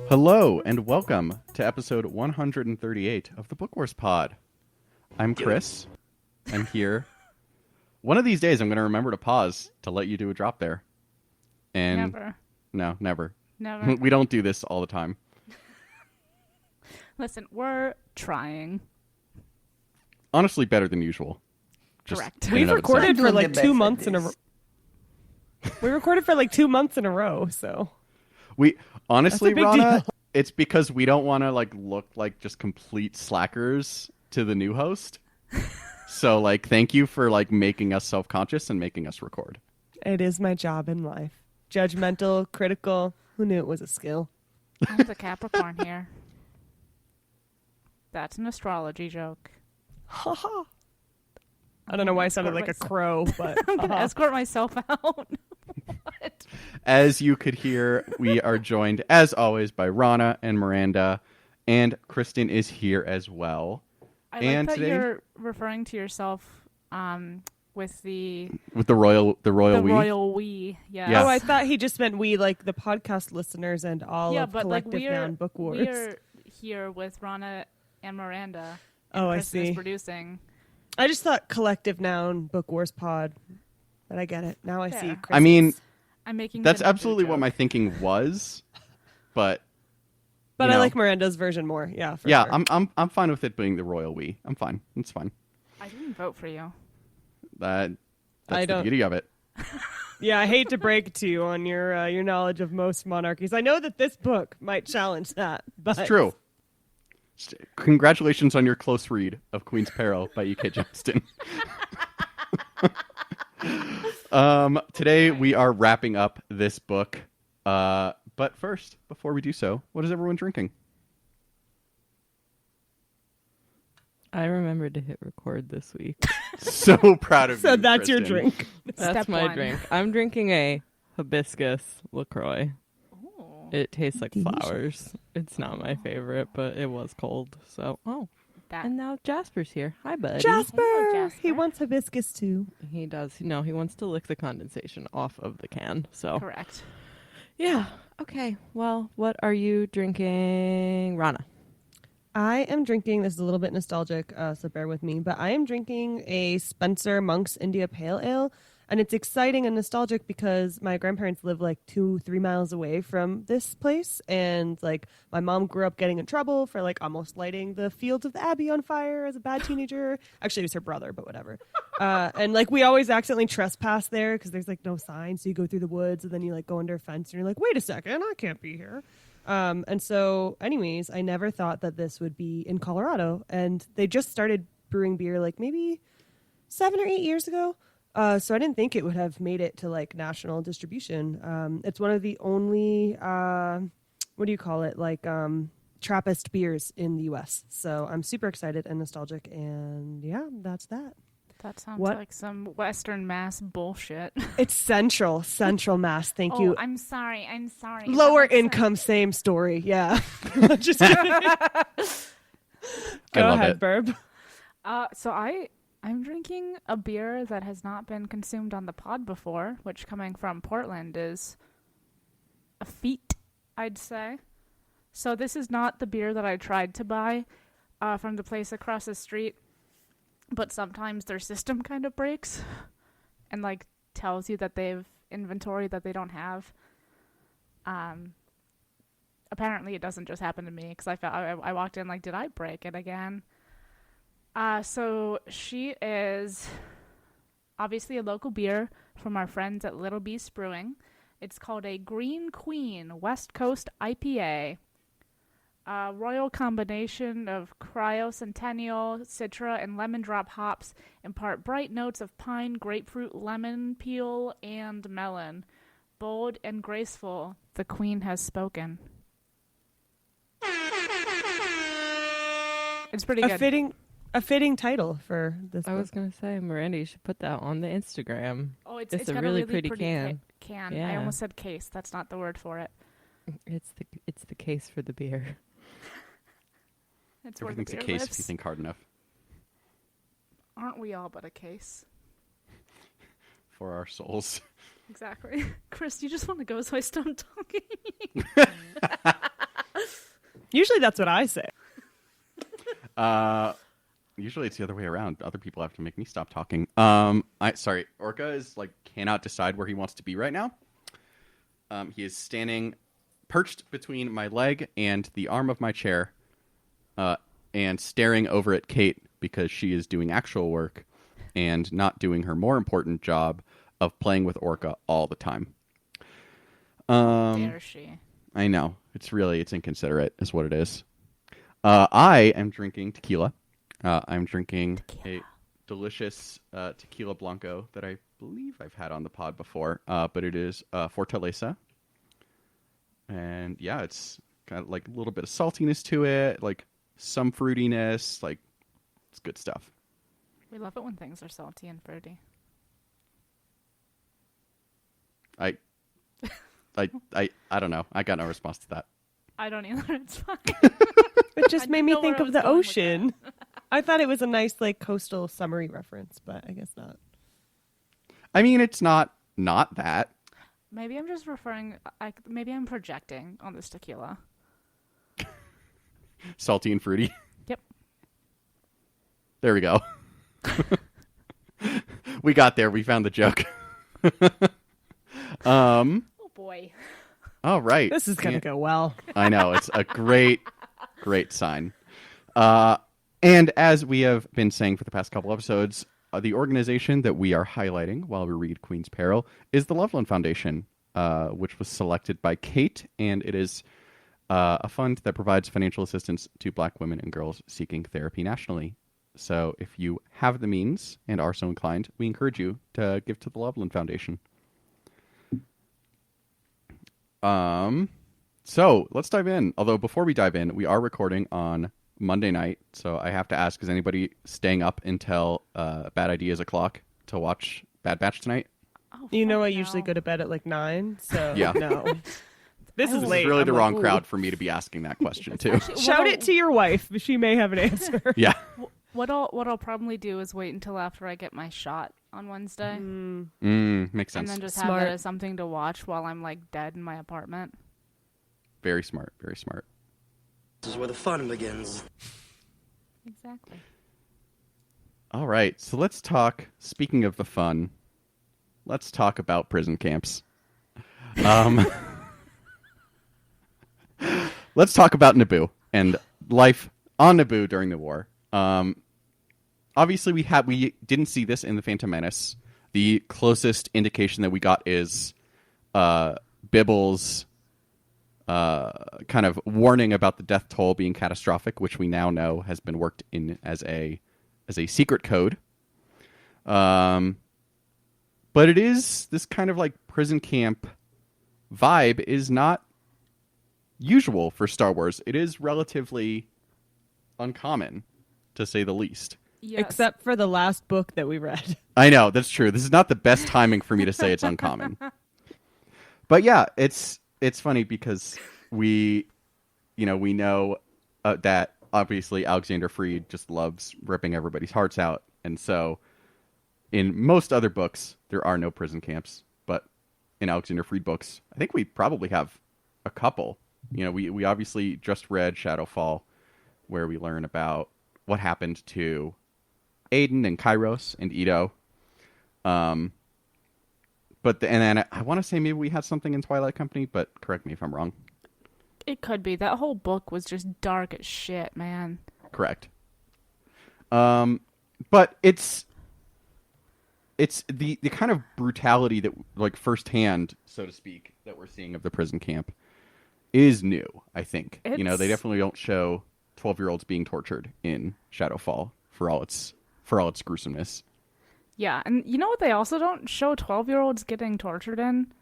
Hello and welcome to episode 138 of the Book Wars Pod. I'm Chris. I'm here. One of these days I'm going to remember to pause to let you do a drop there. And Never. No, never. Never. We don't do this all the time. Listen, we're trying. Honestly, better than usual. Correct. We've recorded for like 2 months in a row. We recorded for like 2 months in a row, so. We honestly, That's a big Rana, deal. it's because we don't want to look like just complete slackers to the new host. So thank you for making us self-conscious and making us record. It is my job in life. Judgmental, critical. Who knew it was a skill? I'm the Capricorn here. That's an astrology joke. Ha ha. I don't know why I sounded like a crow, but I'm going to escort myself out. What? As you could hear, we are joined, as always, by Rana and Miranda, and Kristen is here as well. I and like that today, you're referring to yourself with the royal we. royal we. Yes. Yes. Oh, I thought he just meant we, like the podcast listeners and all of Collective Noun Book Wars. We're here with Rana and Miranda. And Oh, I Kristen is see. producing. I just thought Collective Noun Book Wars Pod, but I get it. Now I see. Fair. Chris's. I mean, I'm making that's the Naboo absolutely what joke. my thinking was, but but you I know. like Miranda's version more. Yeah, for yeah, sure. I'm fine with it being the royal we. I'm fine. It's fine. I didn't vote for you. That's I the don't- beauty of it. Yeah, I hate to break it to you on your knowledge of most monarchies. I know that this book might challenge that, but It's true. Congratulations on your close read of Queen's Peril by E.K. Johnston. Today we are wrapping up this book. But first, before we do so, what is everyone drinking? I remembered to hit record this week. So proud of you. So that's your Kristen. drink. That's Step my one. drink. I'm drinking a hibiscus LaCroix. Ooh. It tastes like Delicious. flowers. It's not my favorite, but it was cold. So, That and now Jasper's here. Hi, buddy. Jasper! Hello, Jasper. He wants hibiscus too. He does. No, he wants to lick the condensation off of the can. So, correct. yeah. Okay. Well, what are you drinking, Rana? I am drinking, this is a little bit nostalgic, so bear with me, but I am drinking a Spencer Monk's India Pale Ale, and it's exciting and nostalgic because my grandparents live 2-3 miles away from this place, and my mom grew up getting in trouble for almost lighting the fields of the Abbey on fire as a bad teenager. Actually, it was her brother, but whatever. And we always accidentally trespass there because there's no sign, so you go through the woods and then you go under a fence and you're like, wait a second, I can't be here. And so anyways, I never thought that this would be in Colorado, and they just started brewing beer maybe 7 or 8 years ago. So I didn't think it would have made it to national distribution. It's one of the only, what do you call it? Trappist beers in the US. So I'm super excited and nostalgic, and yeah, that's that. That sounds What? like some Western Mass bullshit. It's Central Mass. Thank Oh, you. I'm sorry. Lower That makes income, same story. Yeah. Just kidding. Go love ahead, it. Burb. sense. So I'm drinking a beer that has not been consumed on the pod before, which coming from Portland is a feat, I'd say. So this is not the beer that I tried to buy from the place across the street, but sometimes their system kind of breaks and tells you that they've inventory that they don't have. Apparently it doesn't just happen to me because I walked in did I break it again? So she is obviously a local beer from our friends at Little Beast Brewing. It's called a Green Queen West Coast IPA. A royal combination of Cryocentennial, Citra, and Lemon Drop hops impart bright notes of pine, grapefruit, lemon, peel, and melon. Bold and graceful, the Queen has spoken. It's pretty good. A fitting title for this. I was going to say, Miranda, you should put that on the Instagram. Oh, it's It's a got really a pretty can. can. I Yeah. almost said case. That's not the word for it. It's the case for the beer. It's where the Everything's a beer case lives. if you think hard enough. Aren't we all but a case? For our souls. Exactly. Chris, you just want to go so I stop talking. Usually that's what I say. Usually it's the other way around. Other people have to make me stop talking. Sorry. Orca is cannot decide where he wants to be right now. He is standing perched between my leg and the arm of my chair, and staring over at Kate because she is doing actual work and not doing her more important job of playing with Orca all the time. Dare she? I know. It's inconsiderate is what it is. I am drinking tequila. I'm drinking a delicious tequila blanco that I believe I've had on the pod before, but it is Fortaleza. And yeah, it's got a little bit of saltiness to it, some fruitiness, it's good stuff. We love it when things are salty and fruity. I don't know. I got no response to that. I don't either. It's fine. It just I made didn't me know think where I of was the going with ocean. I thought it was a nice coastal summery reference, but I guess not. I mean, it's not that. Maybe I'm just referring. Maybe I'm projecting on this tequila. Salty and fruity. Yep. There we go. We got there. We found the joke. Oh boy. All right. This is going to go well. I know. It's a great sign. And as we have been saying for the past couple episodes, the organization that we are highlighting while we read Queen's Peril is the Loveland Foundation, which was selected by Kate, and it is a fund that provides financial assistance to Black women and girls seeking therapy nationally. So if you have the means and are so inclined, we encourage you to give to the Loveland Foundation. So let's dive in. Although before we dive in, we are recording on Monday night, so I have to ask: is anybody staying up until Bad Ideas o'clock to watch Bad Batch tonight? Oh, You know, fuck I usually no. go to bed at 9, so Yeah. no. This is This late. is really I'm the like, wrong ooh. crowd for me to be asking that question to. Actually, Shout it to your wife. She may have an answer. Yeah. What I'll probably do is wait until after I get my shot on Wednesday, Makes and sense. then just Smart. have it as something to watch while I'm dead in my apartment. Very smart. Very smart. This is where the fun begins. Exactly. All right. So let's talk. Speaking of the fun, let's talk about prison camps. Let's talk about Naboo and life on Naboo during the war. Obviously, we didn't see this in the Phantom Menace. The closest indication that we got is Bibble's kind of warning about the death toll being catastrophic, which we now know has been worked in as a secret code. But it is this kind of prison camp vibe is not usual for Star Wars. It is relatively uncommon, to say the least. Yes. Except for the last book that we read. I know, that's true. This is not the best timing for me to say it's uncommon. But yeah, it's funny because we know that obviously Alexander Freed just loves ripping everybody's hearts out. And so in most other books, there are no prison camps. But in Alexander Freed books, I think we probably have a couple. We obviously just read Shadowfall, where we learn about what happened to Aiden and Kairos and Ito. And then I want to say maybe we had something in Twilight Company, but correct me if I'm wrong. It could be. That whole book was just dark as shit, man. Correct. But it's the kind of brutality that firsthand, so to speak, that we're seeing of the prison camp is new, I think. They definitely don't show 12-year-olds being tortured in Shadowfall for all its gruesomeness. Yeah, and you know what they also don't show 12-year-olds getting tortured in?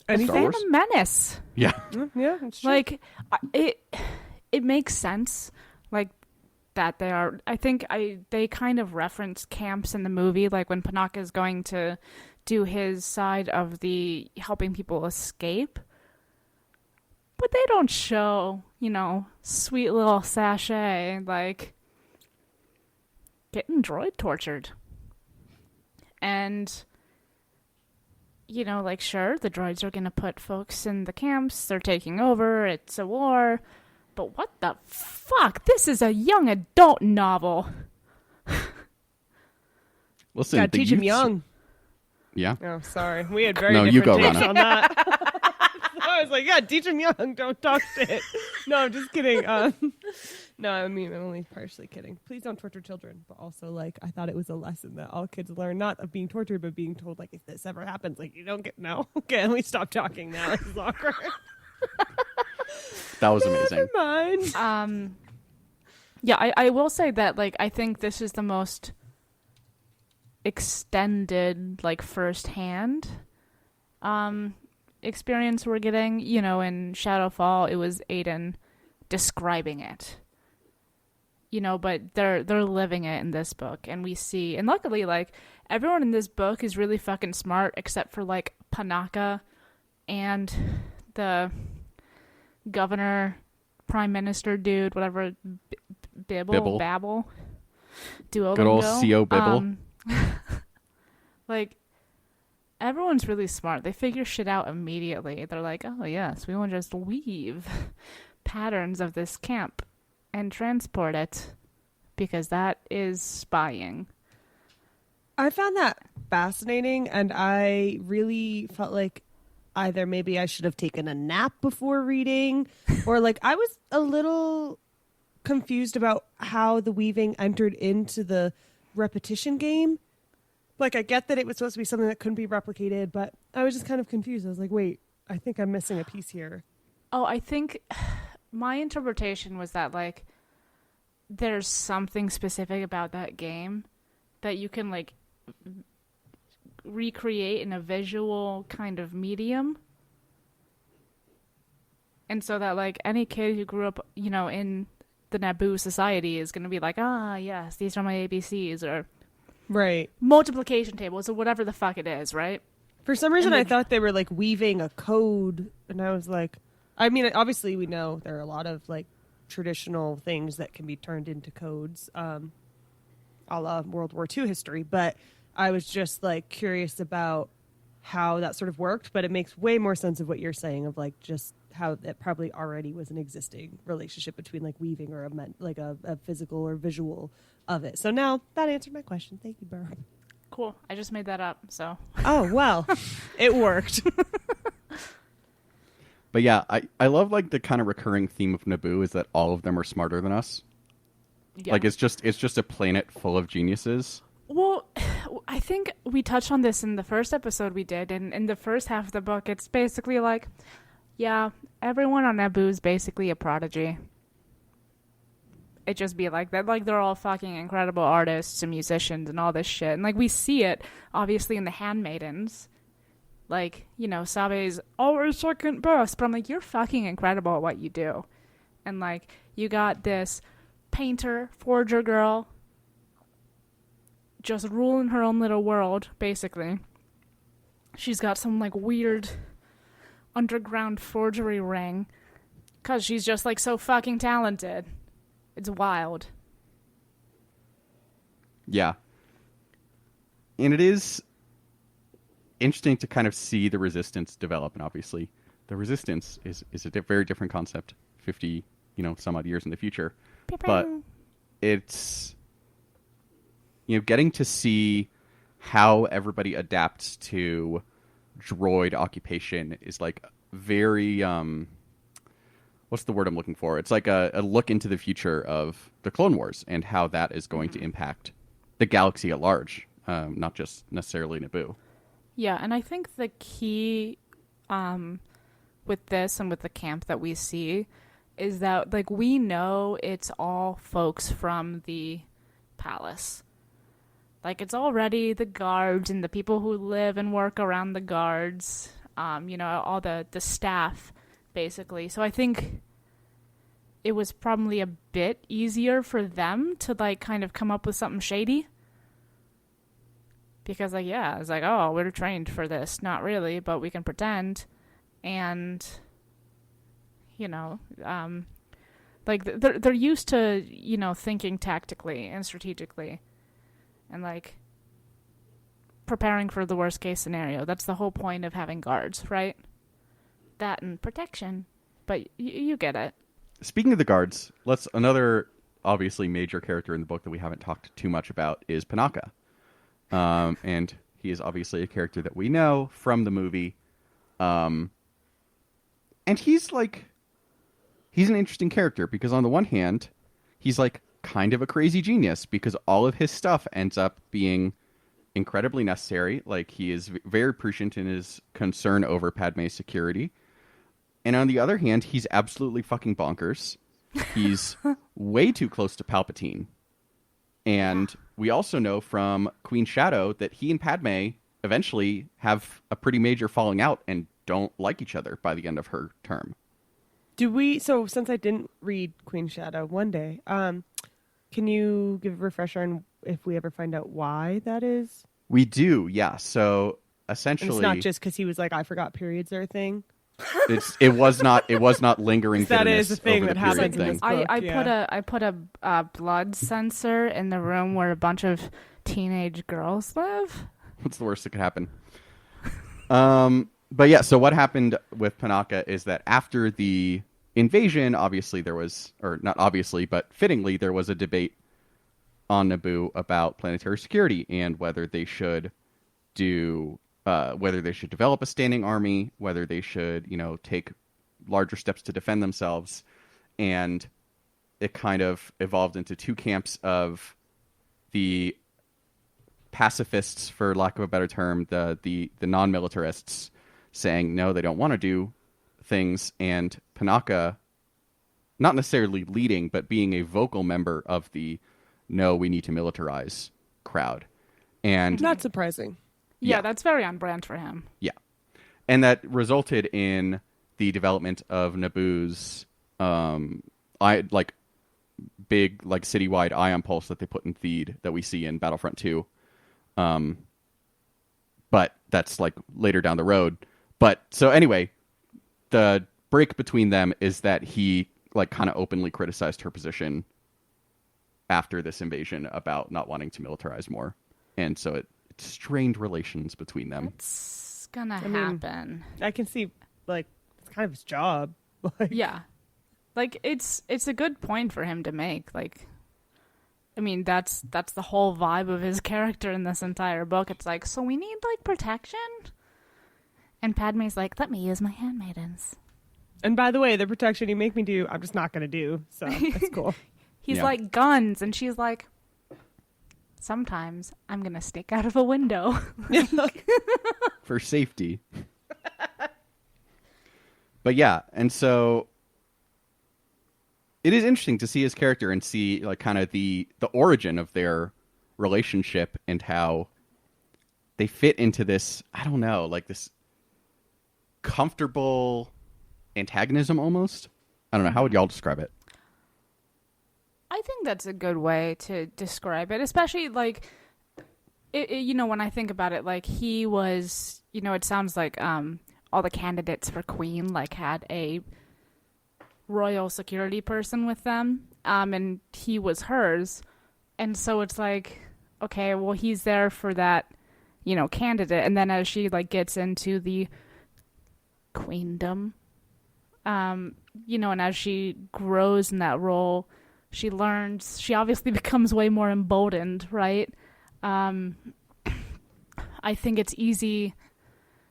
Anything? Star Wars? Phantom Menace. Yeah. Yeah, it's true. It makes sense, that they are. I think they kind of reference camps in the movie, when Panaka is going to do his side of the helping people escape. But they don't show, sweet little sachet, like, getting droid tortured. And, like, sure, the droids are going to put folks in the camps. They're taking over. It's a war. But what the fuck? This is a young adult novel. Listen, Gotta teach him young. Yeah. Oh, sorry. We had very No, you different go, takes Rana. on that. I was like, yeah, teach him young. Don't talk shit. No, I'm just kidding. No, I mean, I'm only partially kidding. Please don't torture children. But also, like, I thought it was a lesson that all kids learn, not of being tortured, but being told, like, if this ever happens, like, you don't get, no. Okay, let me stop talking now. This is awkward. That was amazing. Never mind. Yeah, I will say that, like, I think this is the most extended, like, firsthand experience we're getting. In Shadowfall, it was Aiden describing it. But they're living it in this book, and we see, and luckily, like, everyone in this book is really fucking smart, except for, like, Panaka and the governor, prime minister dude, whatever, Bibble. Babble, Duolingo. Good old C.O. Bibble. Like, everyone's really smart. They figure shit out immediately. They're like, oh yes, we will just weave patterns of this camp and transport it, because that is spying. I found that fascinating, and I really felt like either maybe I should have taken a nap before reading, or like I was a little confused about how the weaving entered into the repetition game. Like, I get that it was supposed to be something that couldn't be replicated, but I was just kind of confused. I was like, wait, I think I'm missing a piece here. Oh, I think my interpretation was that, like, there's something specific about that game that you can, like, recreate in a visual kind of medium. And so that, like, any kid who grew up, in the Naboo society is going to be like, yes, these are my ABCs, or Right. multiplication tables, or whatever the fuck it is, right? For some reason, And I thought they were, like, weaving a code, and I was like, I mean, obviously we know there are a lot of, like, traditional things that can be turned into codes, a la World War II history, but I was just, like, curious about how that sort of worked, but it makes way more sense of what you're saying, of, like, just how it probably already was an existing relationship between, like, weaving or a physical or visual of it. So now that answered my question. Thank you, Burr. Cool. I just made that up, so. Oh, well, it worked. But yeah, I love, like, the kind of recurring theme of Naboo is that all of them are smarter than us. Yeah. Like, it's just a planet full of geniuses. Well, I think we touched on this in the first episode we did, and in the first half of the book, it's basically like, yeah, everyone on Naboo is basically a prodigy. It just be like that. Like, they're all fucking incredible artists and musicians and all this shit. And, like, we see it, obviously, in the Handmaidens. Like, Sabe's always second best. But I'm like, you're fucking incredible at what you do. And, like, you got this painter, forger girl, just ruling her own little world, basically. She's got some, like, weird underground forgery ring. Because she's just, like, so fucking talented. It's wild. Yeah. And it is interesting to kind of see the resistance develop. And obviously, the resistance is a very different concept 50, some odd years in the future. But it's, getting to see how everybody adapts to droid occupation is, like, very... what's the word I'm looking for? It's like a look into the future of the Clone Wars and how that is going to impact the galaxy at large, not just necessarily Naboo. Yeah, and I think the key with this and with the camp that we see is that, like, we know it's all folks from the palace. Like, it's already the guards and the people who live and work around the guards, all the staff, basically. So I think it was probably a bit easier for them to, like, kind of come up with something shady. Because, like, yeah, it's like, oh, we're trained for this. Not really, but we can pretend. And, you know, like they're used to, you know, thinking tactically and strategically, and like preparing for the worst case scenario. That's the whole point of having guards, right? That and protection. But you get it. Speaking of the guards, another obviously major character in the book that we haven't talked too much about is Panaka. And he is obviously a character that we know from the movie. And he's an interesting character because on the one hand, he's like kind of a crazy genius because all of his stuff ends up being incredibly necessary. Like, he is very prescient in his concern over Padme's security. And on the other hand, he's absolutely fucking bonkers. He's way too close to Palpatine. And we also know from Queen Shadow that he and Padme eventually have a pretty major falling out and don't like each other by the end of her term. So since I didn't read Queen Shadow one day, can you give a refresher on if we ever find out why that is? We do, yeah. So And essentially, it's not just because he was like, I forgot periods are a thing. it was not lingering. That is a thing over that the period happens in thing. this book. I put a blood sensor in the room where a bunch of teenage girls live. What's the worst that could happen? But yeah, so what happened with Panaka is that after the invasion, obviously there was, or not obviously, but fittingly, there was a debate on Naboo about planetary security and whether they should develop a standing army, whether they should, take larger steps to defend themselves. And it kind of evolved into two camps of the pacifists, for lack of a better term, the non-militarists saying, no, they don't want to do things. And Panaka, not necessarily leading, but being a vocal member of the no, we need to militarize crowd. And Not surprising. Yeah, Yeah. that's very on brand for him. yeah. And that resulted in the development of Naboo's big citywide ion pulse that they put in Theed that we see in Battlefront 2. But that's later down the road. But so anyway, the break between them is that he kind of openly criticized her position after this invasion about not wanting to militarize more. And so it strained relations between them. It's gonna mean, happen. I can see, it's kind of his job. Yeah. It's a good point for him to make. That's the whole vibe of his character in this entire book. It's like, so we need protection? And Padme's like, let me use my handmaidens. And by the way, the protection you make me do, I'm just not going to do. So that's cool. He's Yeah. like, guns. And she's like, sometimes I'm going to stick out of a window. For safety. But yeah, and so it is interesting to see his character and see kind of the origin of their relationship and how they fit into this, I don't know, this comfortable antagonism almost. I don't know, how would y'all describe it? I think that's a good way to describe it, especially when I think about it, he was, it sounds like all the candidates for queen had a royal security person with them, and he was hers, and so it's okay, well, he's there for that, candidate, and then as she gets into the queendom, and as she grows in that role, she learns, she obviously becomes way more emboldened, right? I think it's easy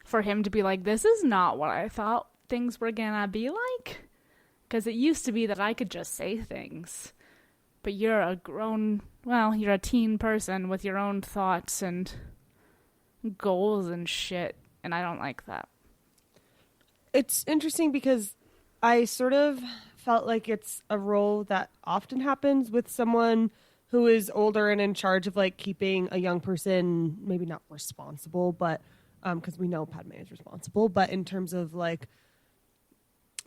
for him to be like, this is not what I thought things were gonna be like. Because it used to be that I could just say things. But you're you're a teen person with your own thoughts and goals and shit. And I don't like that. It's interesting because I sort of felt like it's a role that often happens with someone who is older and in charge of keeping a young person, maybe not responsible, but because we know Padme is responsible, but in terms of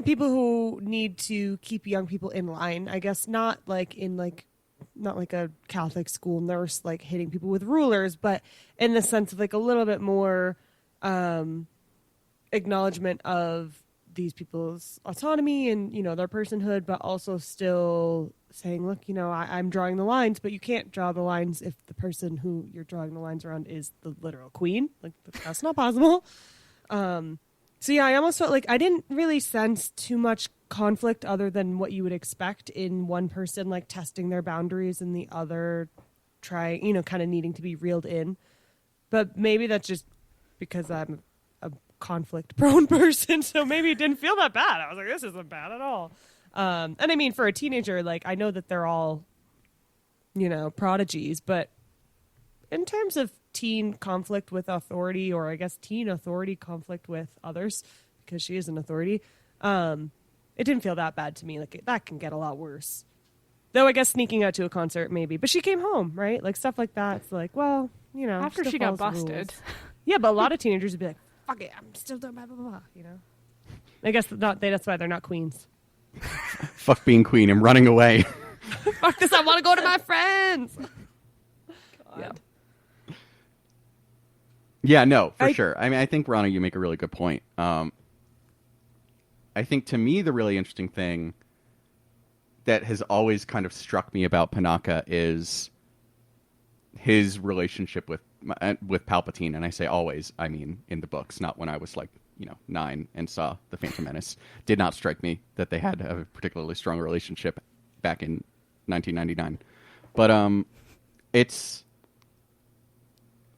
people who need to keep young people in line, I guess not not like a Catholic school nurse hitting people with rulers, but in the sense of a little bit more acknowledgement of these people's autonomy and, you know, their personhood, but also still saying, look, you know, I'm drawing the lines, but you can't draw the lines if the person who you're drawing the lines around is the literal queen. Like, that's not possible. So yeah, I almost felt like I didn't really sense too much conflict other than what you would expect in one person, like testing their boundaries and the other trying, you know, kind of needing to be reeled in. But maybe that's just because I'm a conflict prone person. So maybe it didn't feel that bad. I was like, this isn't bad at all. And I mean, for a teenager, like, I know that they're all, you know, prodigies, but in terms of teen conflict with authority, or I guess teen authority conflict with others, because she is an authority, it didn't feel that bad to me. Like, that can get a lot worse. Though I guess sneaking out to a concert, maybe. But she came home, right? Like, stuff like that. It's like, well, you know. After she got busted. Yeah, but a lot of teenagers would be like, fuck it, I'm still doing blah, blah, blah, you know? I guess that's why they're not queens. Fuck being queen. I'm running away. Fuck this, I want to go to my friends. Yeah. Yeah, no, for sure. I mean, I think, Rana, you make a really good point. I think, to me, the really interesting thing that has always kind of struck me about Panaka is his relationship with Palpatine. And I say always, I mean in the books, not when I was like, 9 and saw The Phantom Menace. Did not strike me that they had a particularly strong relationship back in 1999. But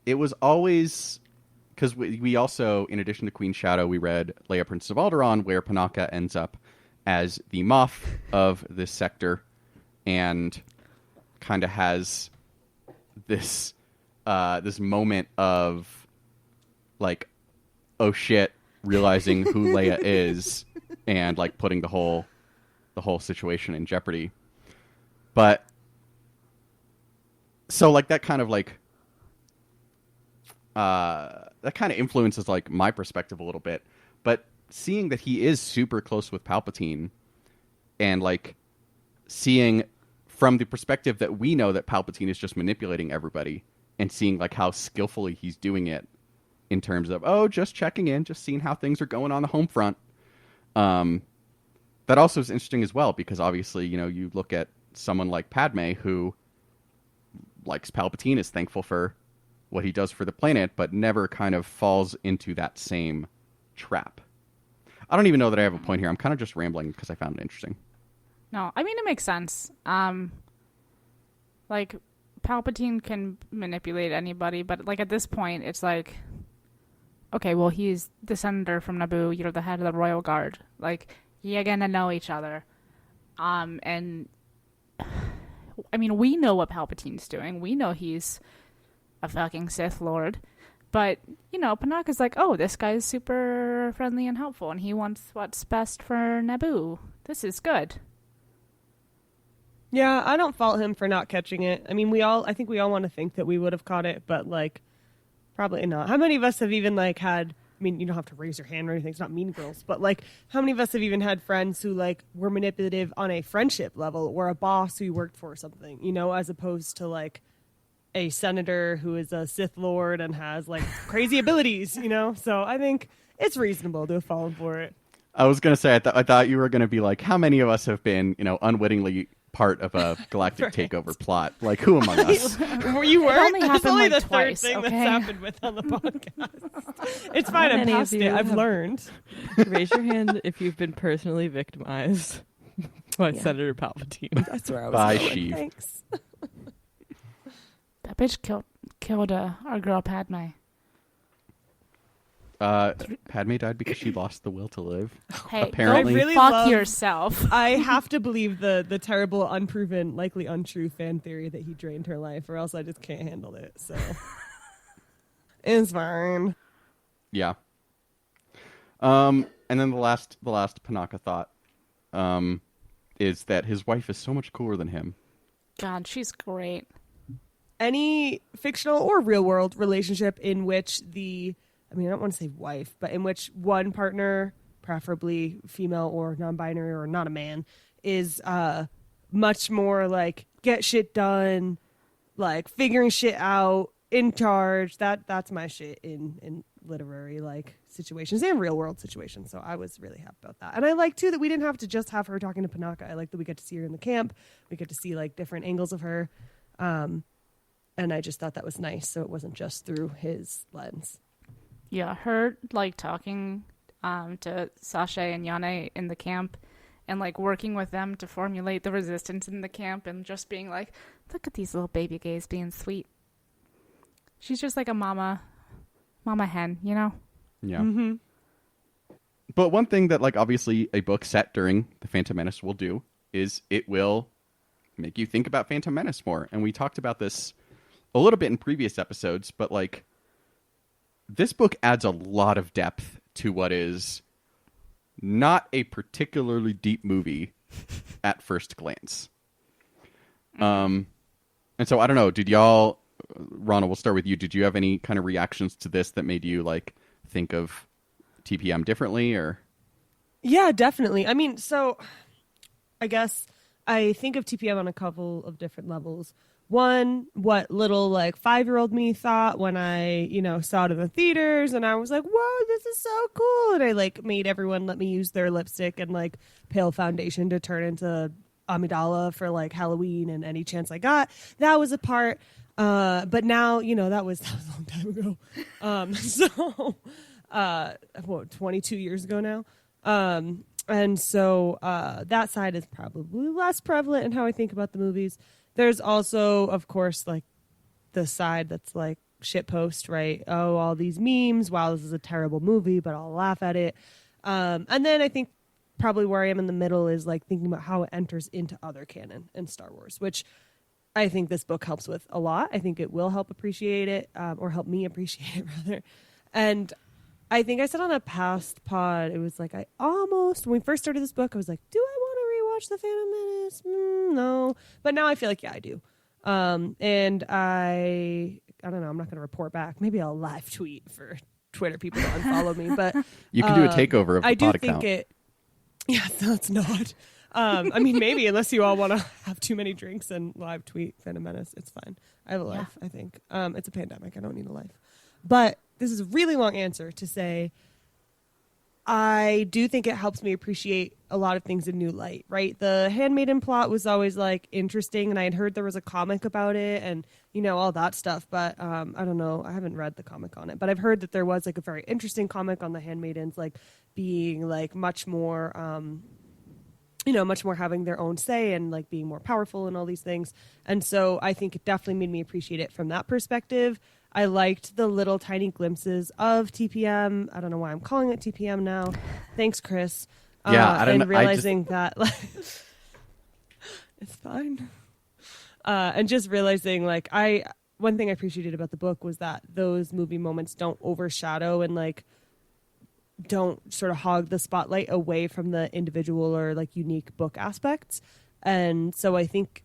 it was always, because we also, in addition to Queen Shadow, we read Leia, Princess of Alderaan, where Panaka ends up as the Moff of this sector, and kind of has this this moment of like, oh shit, realizing who Leia is, and like putting the whole situation in jeopardy. But so like that kind of influences like my perspective a little bit. But seeing that he is super close with Palpatine, and like seeing from the perspective that we know that Palpatine is just manipulating everybody, and seeing like how skillfully he's doing it in terms of, just checking in, just seeing how things are going on the home front. That also is interesting as well, because obviously, you look at someone like Padme, who likes Palpatine, is thankful for what he does for the planet, but never kind of falls into that same trap. I don't even know that I have a point here. I'm kind of just rambling because I found it interesting. No, I mean, it makes sense. Like, Palpatine can manipulate anybody, but like at this point, it's like, okay, well, he's the senator from Naboo, the head of the royal guard. Like, you're gonna know each other. And I mean, we know what Palpatine's doing. We know he's a fucking Sith Lord. But, Panaka's like, oh, this guy's super friendly and helpful, and he wants what's best for Naboo. This is good. Yeah, I don't fault him for not catching it. I mean, I think we all want to think that we would have caught it, but, like, probably not. How many of us have even, like, had, I mean, you don't have to raise your hand or anything, it's not Mean Girls, but, like, how many of us have even had friends who, like, were manipulative on a friendship level, or a boss who you worked for or something, as opposed to, like, a senator who is a Sith Lord and has, like, crazy abilities, So I think it's reasonable to have fallen for it. I was going to say, I thought you were going to be like, how many of us have been, unwittingly part of a galactic takeover plot? Like, who among us? You were? It only That's happened, only like, the twice, third thing okay? that's happened with on the podcast. It's fine. I'm many of past you it. I've have- learned. Raise your hand if you've been personally victimized by Yeah. Senator Palpatine. That's where I was Bye, going. Sheev. Thanks. That bitch killed our girl Padme. Padme died because she lost the will to live. Hey, Apparently. go I really fuck love- yourself. I have to believe the terrible, unproven, likely untrue fan theory that he drained her life, or else I just can't handle it. So it's fine. Yeah. And then the last Panaka thought is that his wife is so much cooler than him. God, she's great. Any fictional or real world relationship in which I don't want to say wife, but in which one partner, preferably female or non-binary or not a man, is much more like get shit done, like figuring shit out, in charge. That's my shit in literary like situations and real world situations. So I was really happy about that. And I like too that we didn't have to just have her talking to Panaka. I like that we get to see her in the camp. We get to see like different angles of her. And I just thought that was nice. So it wasn't just through his lens. Yeah, her like talking to Sasha and Yane in the camp and like working with them to formulate the resistance in the camp and just being like, look at these little baby gays being sweet. She's just like a mama hen, you know? Yeah. Mm-hmm. But one thing that, like, obviously a book set during the Phantom Menace will do is it will make you think about Phantom Menace more. And we talked about this a little bit in previous episodes, but, like, this book adds a lot of depth to what is not a particularly deep movie at first glance. And so, I don't know, did y'all... Ronald, we'll start with you. Did you have any kind of reactions to this that made you like think of TPM differently or? Yeah, definitely. I mean, so I guess I think of TPM on a couple of different levels. One, what little like 5-year-old me thought when I, saw it in the theaters and I was like, whoa, this is so cool. And I like made everyone let me use their lipstick and like pale foundation to turn into Amidala for like Halloween and any chance I got. That was a part. But now, that was a long time ago. 22 years ago now. And so that side is probably less prevalent in how I think about the movies. There's also, of course, like the side that's like shitpost, right? Oh, all these memes. Wow, this is a terrible movie, but I'll laugh at it. And then I think probably where I am in the middle is like thinking about how it enters into other canon in Star Wars, which I think this book helps with a lot. I think it will help appreciate it, or help me appreciate it rather. And I think I said on a past pod, it was like when we first started this book, I was like, do I want to rewatch The Phantom Menace? No. But now I feel like, yeah, I do. And I don't know, I'm not going to report back. Maybe I'll live tweet for Twitter people to unfollow me. But you can do a takeover of the I do pod think account. Yeah, no, it's not. I mean, maybe unless you all want to have too many drinks and live tweet Phantom Menace, it's fine. I have a life, I think. It's a pandemic. I don't need a life. But this is a really long answer to say I do think it helps me appreciate a lot of things in new light, right? The Handmaiden plot was always like interesting, and I had heard there was a comic about it and, all that stuff. But I don't know. I haven't read the comic on it, but I've heard that there was like a very interesting comic on the Handmaidens, like being like much more... much more having their own say and like being more powerful and all these things. And so I think it definitely made me appreciate it from that perspective. I liked the little tiny glimpses of TPM. I don't know why I'm calling it TPM now. Thanks, Chris. Yeah, I don't know. And realizing that like, it's fine. And just realizing like one thing I appreciated about the book was that those movie moments don't overshadow and like don't sort of hog the spotlight away from the individual or like unique book aspects. And so I think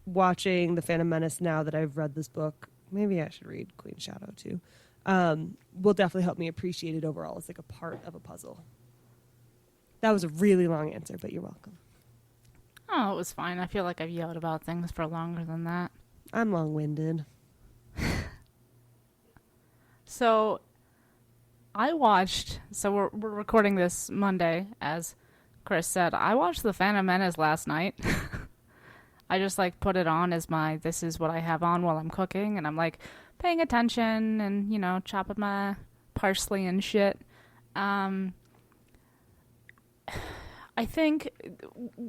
watching The Phantom Menace now that I've read this book, maybe I should read Queen Shadow too, will definitely help me appreciate it overall as like a part of a puzzle. That was a really long answer, but you're welcome. Oh, it was fine. I feel like I've yelled about things for longer than that. I'm long-winded. So we're recording this Monday, as Chris said. I watched The Phantom Menace last night. I just like put it on as this is what I have on while I'm cooking, and I'm like paying attention and, chopping my parsley and shit. I think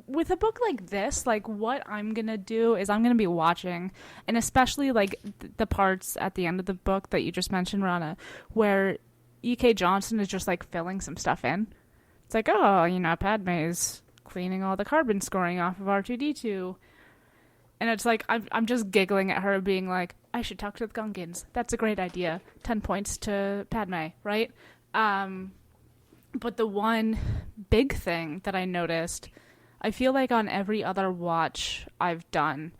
with a book like this, like what I'm going to do is I'm going to be watching, and especially like the parts at the end of the book that you just mentioned, Rana, where E.K. Johnston is just like filling some stuff in. It's like, Padme's cleaning all the carbon scoring off of R2-D2. And it's like, I'm just giggling at her being like, I should talk to the Gungans. That's a great idea. 10 points to Padme, right? But the one big thing that I noticed, I feel like on every other watch I've done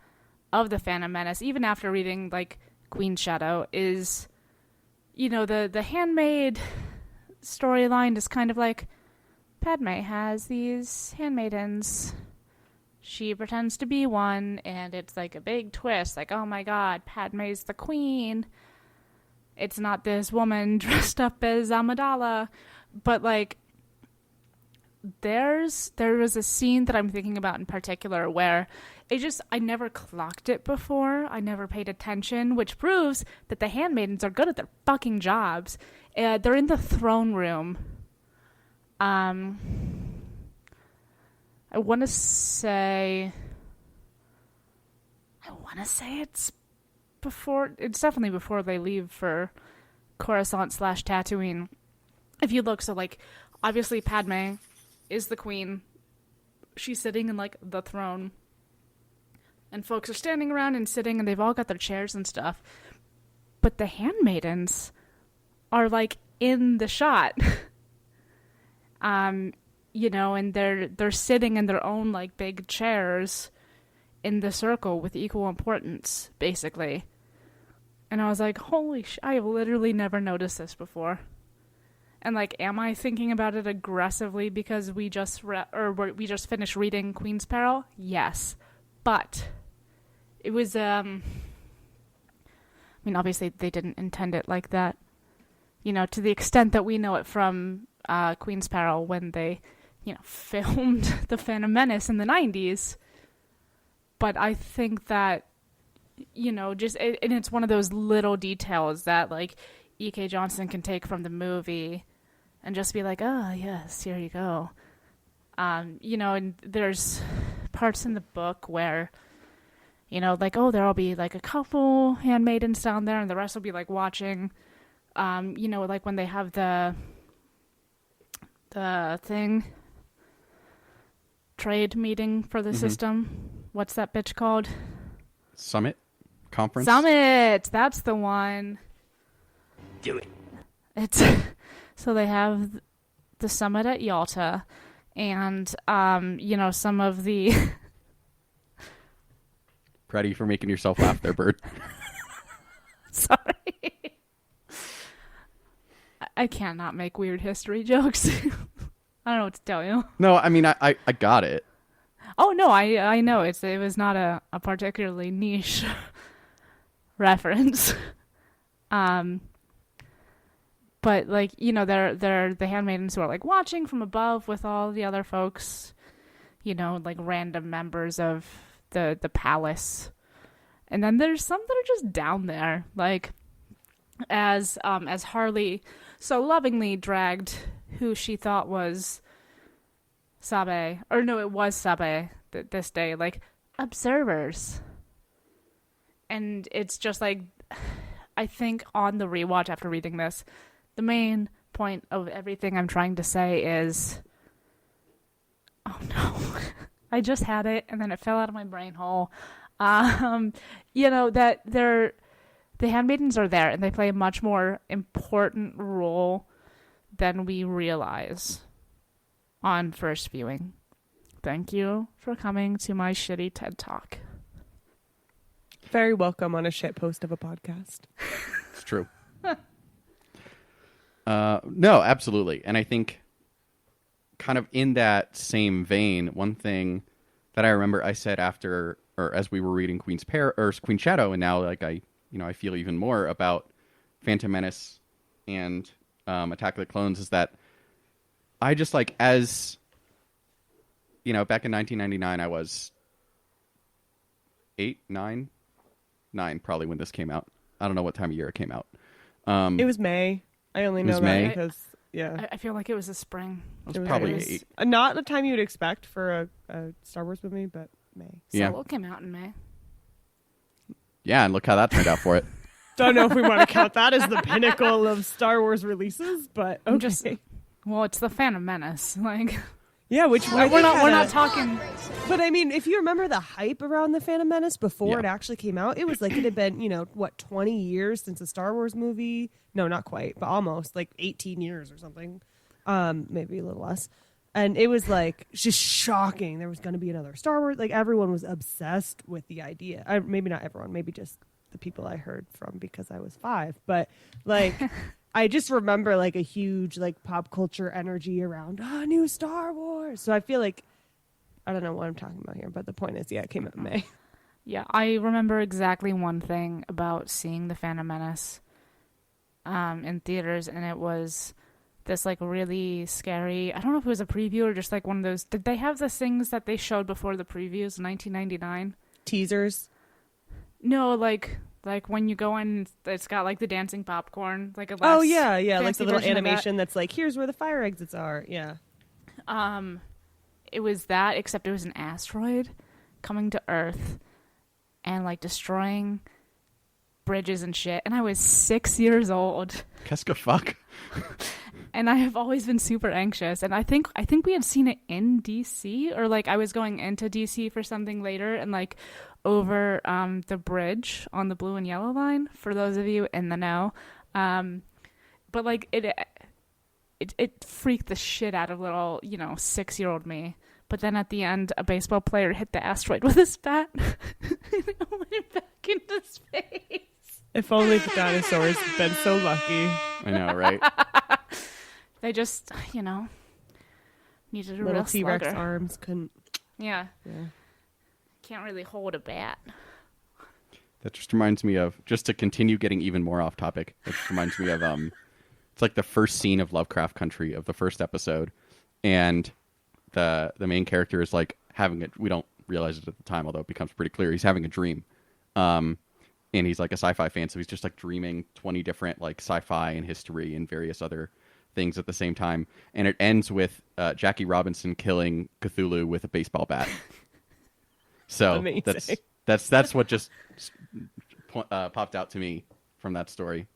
of The Phantom Menace, even after reading like Queen Shadow, is... the handmaid storyline is kind of like Padme has these handmaidens. She pretends to be one, and it's like a big twist. Like, oh my god, Padme's the queen. It's not this woman dressed up as Amidala, but like there was a scene that I'm thinking about in particular where I never clocked it before. I never paid attention, which proves that the handmaidens are good at their fucking jobs. They're in the throne room. I want to say it's definitely before they leave for Coruscant/Tatooine. If you look, so like obviously Padme is the queen. She's sitting in like the throne. And folks are standing around and sitting, and they've all got their chairs and stuff. But the handmaidens are like in the shot. You know, and they're sitting in their own like big chairs in the circle with equal importance, basically. And I was like, holy I have literally never noticed this before. And like, am I thinking about it aggressively because we just finished reading Queen's Peril? Yes. But it was I mean, obviously they didn't intend it like that. You know, to the extent that we know it from Queen's Peril when they, you know, filmed The Phantom Menace in the 90s. But I think that, you know, and it's one of those little details that, like, E.K. Johnston can take from the movie and just be like, oh, yes, here you go. You know, and there's parts in the book where, you know, like, oh, there'll be, like, a couple handmaidens down there and the rest will be, like, watching. You know, like, when they have the trade meeting for the system. What's that bitch called? Summit? Conference? Summit! That's the one. Do it. It's so they have the summit at Yalta, and you know, some of the Ready for making yourself laugh there, Bird. sorry. I can't not make weird history jokes. I don't know what to tell you. No, I mean I got it. Oh no, I know it was not a particularly niche reference. But like, you know, they're the handmaidens who are like watching from above with all the other folks, you know, like random members of the palace. And then there's some that are just down there, like as Harley so lovingly dragged who she thought was Sabe, or no, it was Sabe this day, like observers. And it's just like, I think on the rewatch after reading this, the main point of everything I'm trying to say is, oh no, I just had it and then it fell out of my brain hole. You know, that the handmaidens are there and they play a much more important role than we realize on first viewing. Thank you for coming to my shitty TED Talk. Very welcome on a shit post of a podcast. It's true. No, absolutely. And I think kind of in that same vein, one thing that I remember I said after, or as we were reading Queen Shadow, and now like I feel even more about Phantom Menace and Attack of the Clones, is that I just like, as you know, back in 1999, I was 9 probably when this came out. I don't know what time of year it came out. It was May. I only know that May? because, yeah. I feel like it was the spring. It was probably 8. Not the time you would expect for a Star Wars movie, but May. Yeah. Solo came out in May. Yeah, and look how that turned out for it. Don't know if we want to count that as the pinnacle of Star Wars releases, but okay. Well, it's the Phantom Menace, like. Yeah, which we're not talking. But I mean, if you remember the hype around the Phantom Menace before it Yeah. actually came out, it was like it had been, 20 years since a Star Wars movie? No, not quite, but almost like 18 years or something. Maybe a little less. And it was like just shocking. There was going to be another Star Wars. Like everyone was obsessed with the idea. Maybe not everyone. Maybe just the people I heard from because I was 5. But like. I just remember like a huge like pop culture energy around new Star Wars. So I feel like I don't know what I'm talking about here, but the point is, yeah, it came out in May. Yeah, I remember exactly one thing about seeing the Phantom Menace, in theaters, and it was this like really scary. I don't know if it was a preview or just like one of those. Did they have the things that they showed before the previews in 1999? Teasers. No, like when you go in, it's got like the dancing popcorn, like a less Oh yeah, like the fancy little version of that. animation that's like, here's where the fire exits are. Yeah. It was that, except it was an asteroid coming to Earth and like destroying bridges and shit. And I was 6 years old. Keska fuck. And I have always been super anxious. And I think we had seen it in DC, or like I was going into DC for something later, and like over the bridge on the blue and yellow line, for those of you in the know. But like it freaked the shit out of little, 6-year-old me. But then at the end, a baseball player hit the asteroid with his bat and it went back into space. If only the dinosaurs had been so lucky. I know, right? They just, needed a Little real T-Rex slugger. arms couldn't. Yeah. Yeah. Can't really hold a bat. That just reminds me of, just to continue getting even more off topic, it just reminds me of, it's like the first scene of Lovecraft Country of the first episode, and the main character is like having it. We don't realize it at the time, although it becomes pretty clear. He's having a dream, and he's like a sci-fi fan, so he's just like dreaming 20 different like sci-fi and history and various other things at the same time. And it ends with Jackie Robinson killing Cthulhu with a baseball bat. So Amazing. that's what just popped out to me from that story.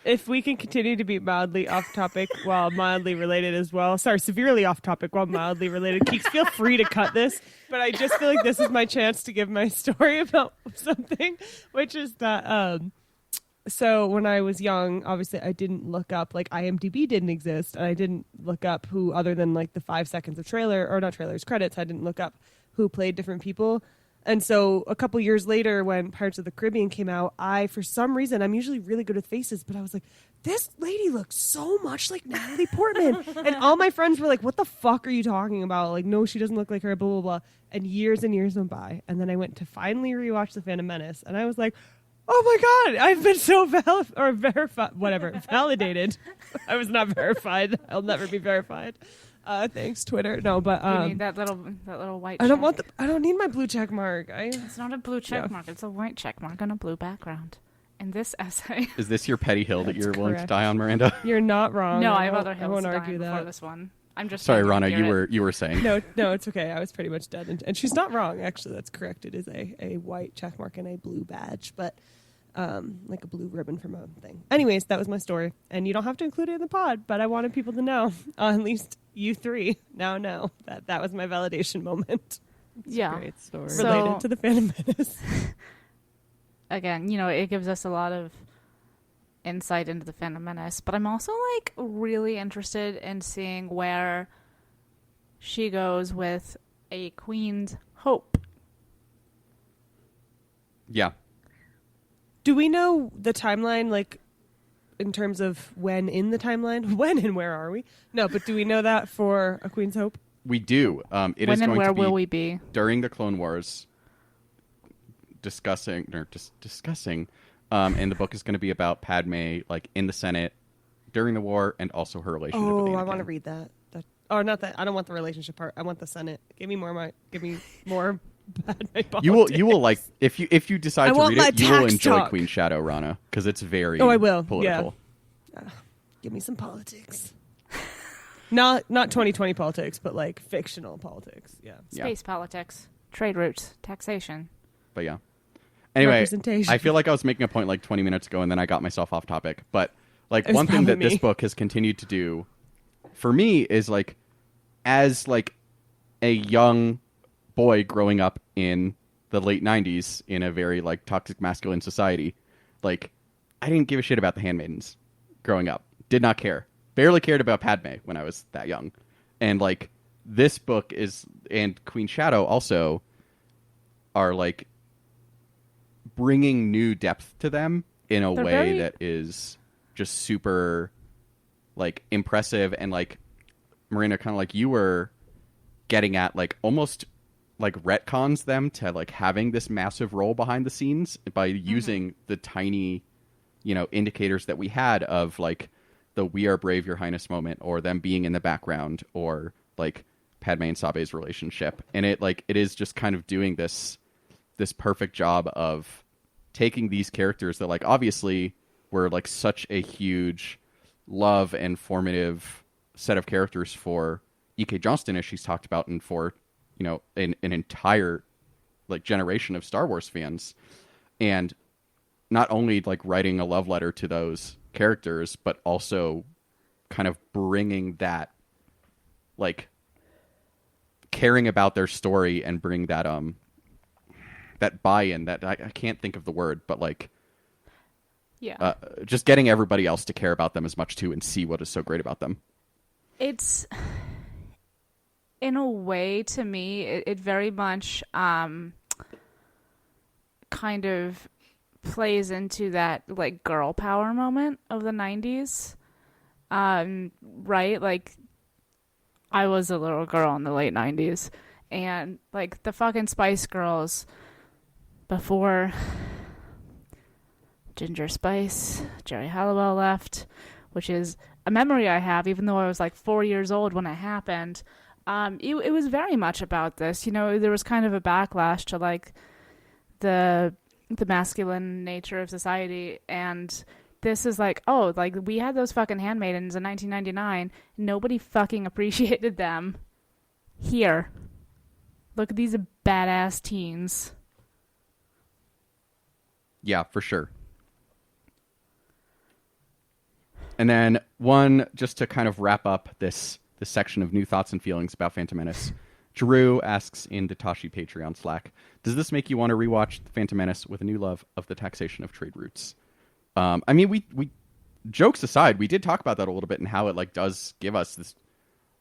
If we can continue to be mildly off topic while mildly related as well. Sorry, severely off topic while mildly related. Keeks, feel free to cut this. But I just feel like this is my chance to give my story about something, which is that, so when I was young, obviously I didn't look up, like IMDb didn't exist. And I didn't look up who, other than like the 5 seconds of trailer, or not trailers, credits, I didn't look up who played different people. And so a couple years later, when Pirates of the Caribbean came out, for some reason, I'm usually really good with faces, but I was like, this lady looks so much like Natalie Portman. And all my friends were like, what the fuck are you talking about? Like, no, she doesn't look like her, blah, blah, blah. And years went by. And then I went to finally rewatch The Phantom Menace. And I was like, oh my God, I've been so validated. I was not verified. I'll never be verified. Thanks, Twitter. No, but You need that little white. I don't check. I don't need my blue check mark. It's not a blue check mark. It's a white check mark on a blue background. In this essay. Is this your petty hill that That's you're willing to correct. die on, Miranda? You're not wrong. No, I have won't- other I hills won't to die argue on before that. this one. I'm just Sorry, saying Rana, hear it. you were saying. No, it's okay. I was pretty much dead, and she's not wrong. Actually, that's correct. It is a white check mark and a blue badge, but like a blue ribbon from a thing. Anyways, that was my story, and you don't have to include it in the pod, but I wanted people to know. At least you three now know that was my validation moment. Yeah. Great story. So- Related to the Phantom Menace. Again, it gives us a lot of insight into the Phantom Menace, but I'm also like really interested in seeing where she goes with a Queen's Hope. Yeah. Do we know the timeline, like, in terms of when in the timeline? When and where are we? No, but do we know that for A Queen's Hope? We do. It When is and going where to be will we be? during the Clone Wars, discussing, and the book is going to be about Padme, like in the Senate during the war, and also her relationship with Anakin. I want to read that. Not that. I don't want the relationship part. I want the Senate. Give me more Padme You will politics. like if you decide I to want read it, my you will tax enjoy talk. Queen Shadow, Rana, because it's very Oh, I will. political. Give me some politics. Not 2020 politics, but like fictional politics. Yeah. Yeah. Space politics, trade routes, taxation. But yeah. Anyway, Representation. I feel like I was making a point like 20 minutes ago, and then I got myself off topic. But like It was one thing that probably this me. book has continued to do for me is like, as like a young boy growing up in the late 90s in a very like toxic masculine society, like I didn't give a shit about the handmaidens growing up. Did not care. Barely cared about Padme when I was that young. And like this book is, and Queen Shadow also are like bringing new depth to them in a They're way very- that is just super like impressive, and like Marina, kind of like you were getting at, like almost like retcons them to like having this massive role behind the scenes by using the tiny indicators that we had of like the "We are brave, Your Highness" moment, or them being in the background, or like Padme and Sabe's relationship. And it is just kind of doing this perfect job of taking these characters that like obviously were like such a huge love and formative set of characters for E.K. Johnston, as she's talked about, and for an entire like generation of Star Wars fans, and not only like writing a love letter to those characters, but also kind of bringing that, like, caring about their story and bring that that buy-in, that I can't think of the word, but like, yeah, just getting everybody else to care about them as much too and see what is so great about them. It's, in a way, to me, it very much kind of plays into that like girl power moment of the 90s, right? Like, I was a little girl in the late 90s, and like the fucking Spice Girls, before Ginger Spice, Jerry Halliwell left, which is a memory I have, even though I was like 4 years old when it happened. It was very much about this. There was kind of a backlash to like the masculine nature of society, and this is like, oh, like we had those fucking handmaidens in 1999. Nobody fucking appreciated them. Here, look at these badass teens. Yeah, for sure. And then one, just to kind of wrap up this section of new thoughts and feelings about Phantom Menace, Drew asks in Datashi Patreon Slack, does this make you want to rewatch Phantom Menace with a new love of the taxation of trade routes? I mean, we jokes aside, we did talk about that a little bit and how it like does give us this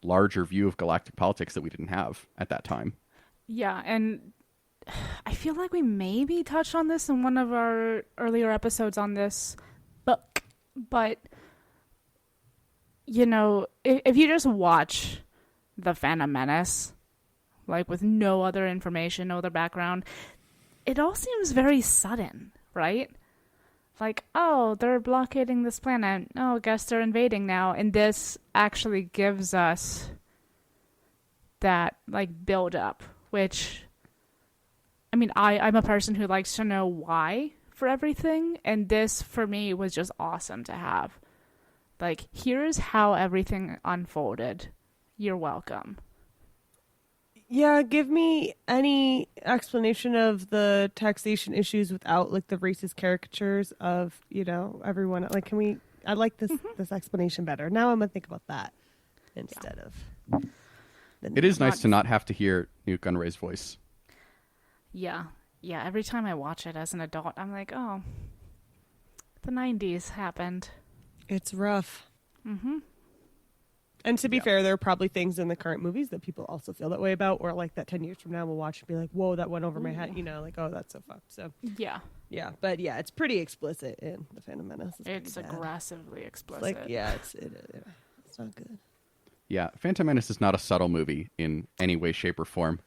larger view of galactic politics that we didn't have at that time. Yeah, and I feel like we maybe touched on this in one of our earlier episodes on this book, but if you just watch The Phantom Menace, like with no other information, no other background, it all seems very sudden, right? Like, oh, they're blockading this planet. Oh, I guess they're invading now. And this actually gives us that, like, build up, which, I mean, I'm a person who likes to know why for everything. And this, for me, was just awesome to have. Like, here's how everything unfolded. You're welcome. Yeah, give me any explanation of the taxation issues without like the racist caricatures of, everyone. Like, I'd like this explanation better. Now I'm going to think about that instead of. It is nice to not have to hear Newt Gunray's voice. Yeah. Yeah. Every time I watch it as an adult, I'm like, oh, the 90s happened. It's rough. Mm-hmm. And to be fair, there are probably things in the current movies that people also feel that way about, or like that 10 years from now we'll watch and be like, whoa, that went over my head, like, oh, that's so fucked. So yeah, but yeah, it's pretty explicit in The Phantom Menace. It's aggressively explicit. It's like, it's not good. Yeah, Phantom Menace is not a subtle movie in any way, shape, or form.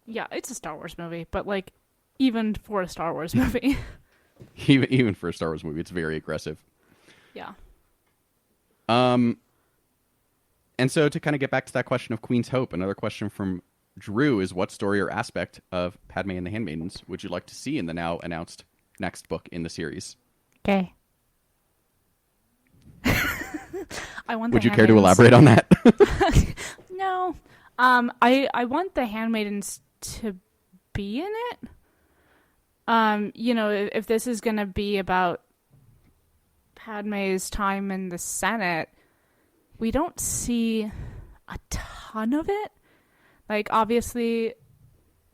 Yeah, it's a Star Wars movie, but like, even for a Star Wars movie, even for a Star Wars movie, it's very aggressive. Yeah. And so to kind of get back to that question of Queen's Hope, another question from Drew is, what story or aspect of Padme and the Handmaidens would you like to see in the now announced next book in the series? Okay. Would you care to elaborate on that? No. I want the Handmaidens to be in it. If this is going to be about Padme's time in the Senate, we don't see a ton of it. Like, obviously,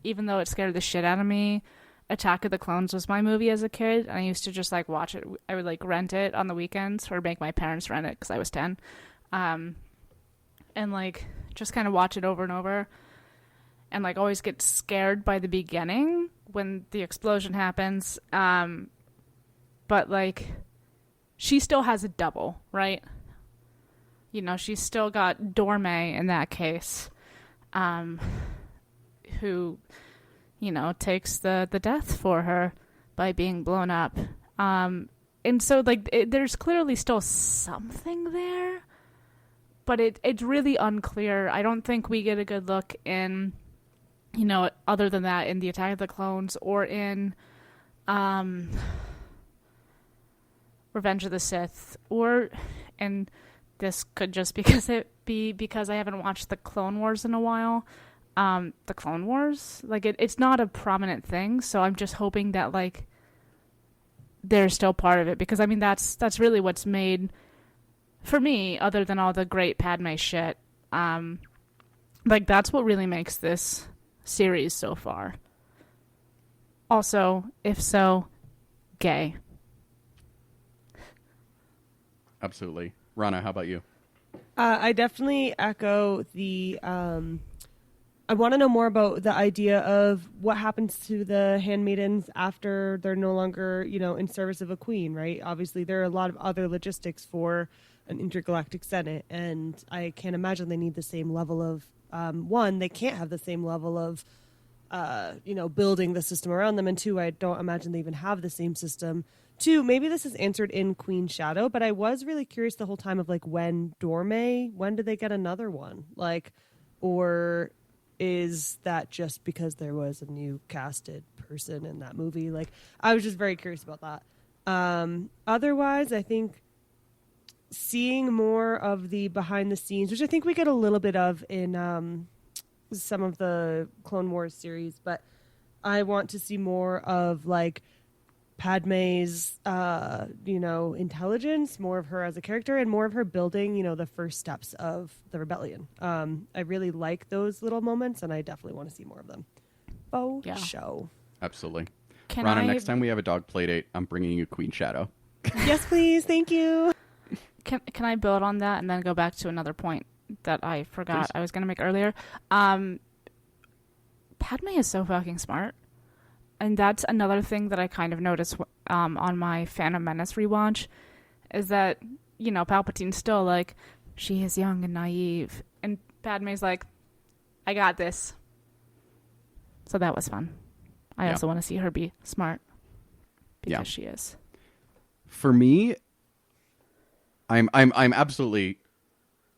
even though it scared the shit out of me, Attack of the Clones was my movie as a kid. And I used to just, like, watch it. I would, like, rent it on the weekends or make my parents rent it because I was 10. And, like, just kind of watch it over and over. And, like, always get scared by the beginning when the explosion happens. But, like, she still has a double, right? She's still got Dorme in that case, who, takes the death for her by being blown up. And so, like, there's clearly still something there, but it's really unclear. I don't think we get a good look in, you know, other than that, in the Attack of the Clones or in Revenge of the Sith, and this could just because I haven't watched the Clone Wars in a while. The Clone Wars, like, it's not a prominent thing, so I'm just hoping that, like, they're still part of it, because I mean that's really what's made, for me, other than all the great Padme shit, like, that's what really makes this series so far. Also, if so, gay. Absolutely. Rana, how about you? I definitely echo the I want to know more about the idea of what happens to the handmaidens after they're no longer, you know, in service of a queen, right? Obviously, there are a lot of other logistics for an intergalactic senate, and I can't imagine they need the same level of, one, they can't have the same level of, you know, building the system around them, and two, I don't imagine they even have the same system. Two, maybe this is answered in Queen Shadow, but I was really curious the whole time of, like, when did they get another one? Like, or is that just because there was a new casted person in that movie? Like, I was just very curious about that. Otherwise, I think seeing more of the behind the scenes, which I think we get a little bit of in some of the Clone Wars series, but I want to see more of, like, Padme's, you know, intelligence, more of her as a character, and more of her building, you know, the first steps of the rebellion. I really like those little moments, and I definitely want to see more of them. Show. Absolutely. Can Rana, I... next time we have a dog play date, I'm bringing you Queen Shadow. Yes, please. Thank you. Can I build on that and then go back to another point that I forgot Please. I was going to make earlier? Padme is so fucking smart. And that's another thing that I kind of noticed on my Phantom Menace rewatch, is that, you know, Palpatine's still like, she is young and naive. And Padme's like, I got this. So that was fun. I also want to see her be smart, because she is. For me, I'm absolutely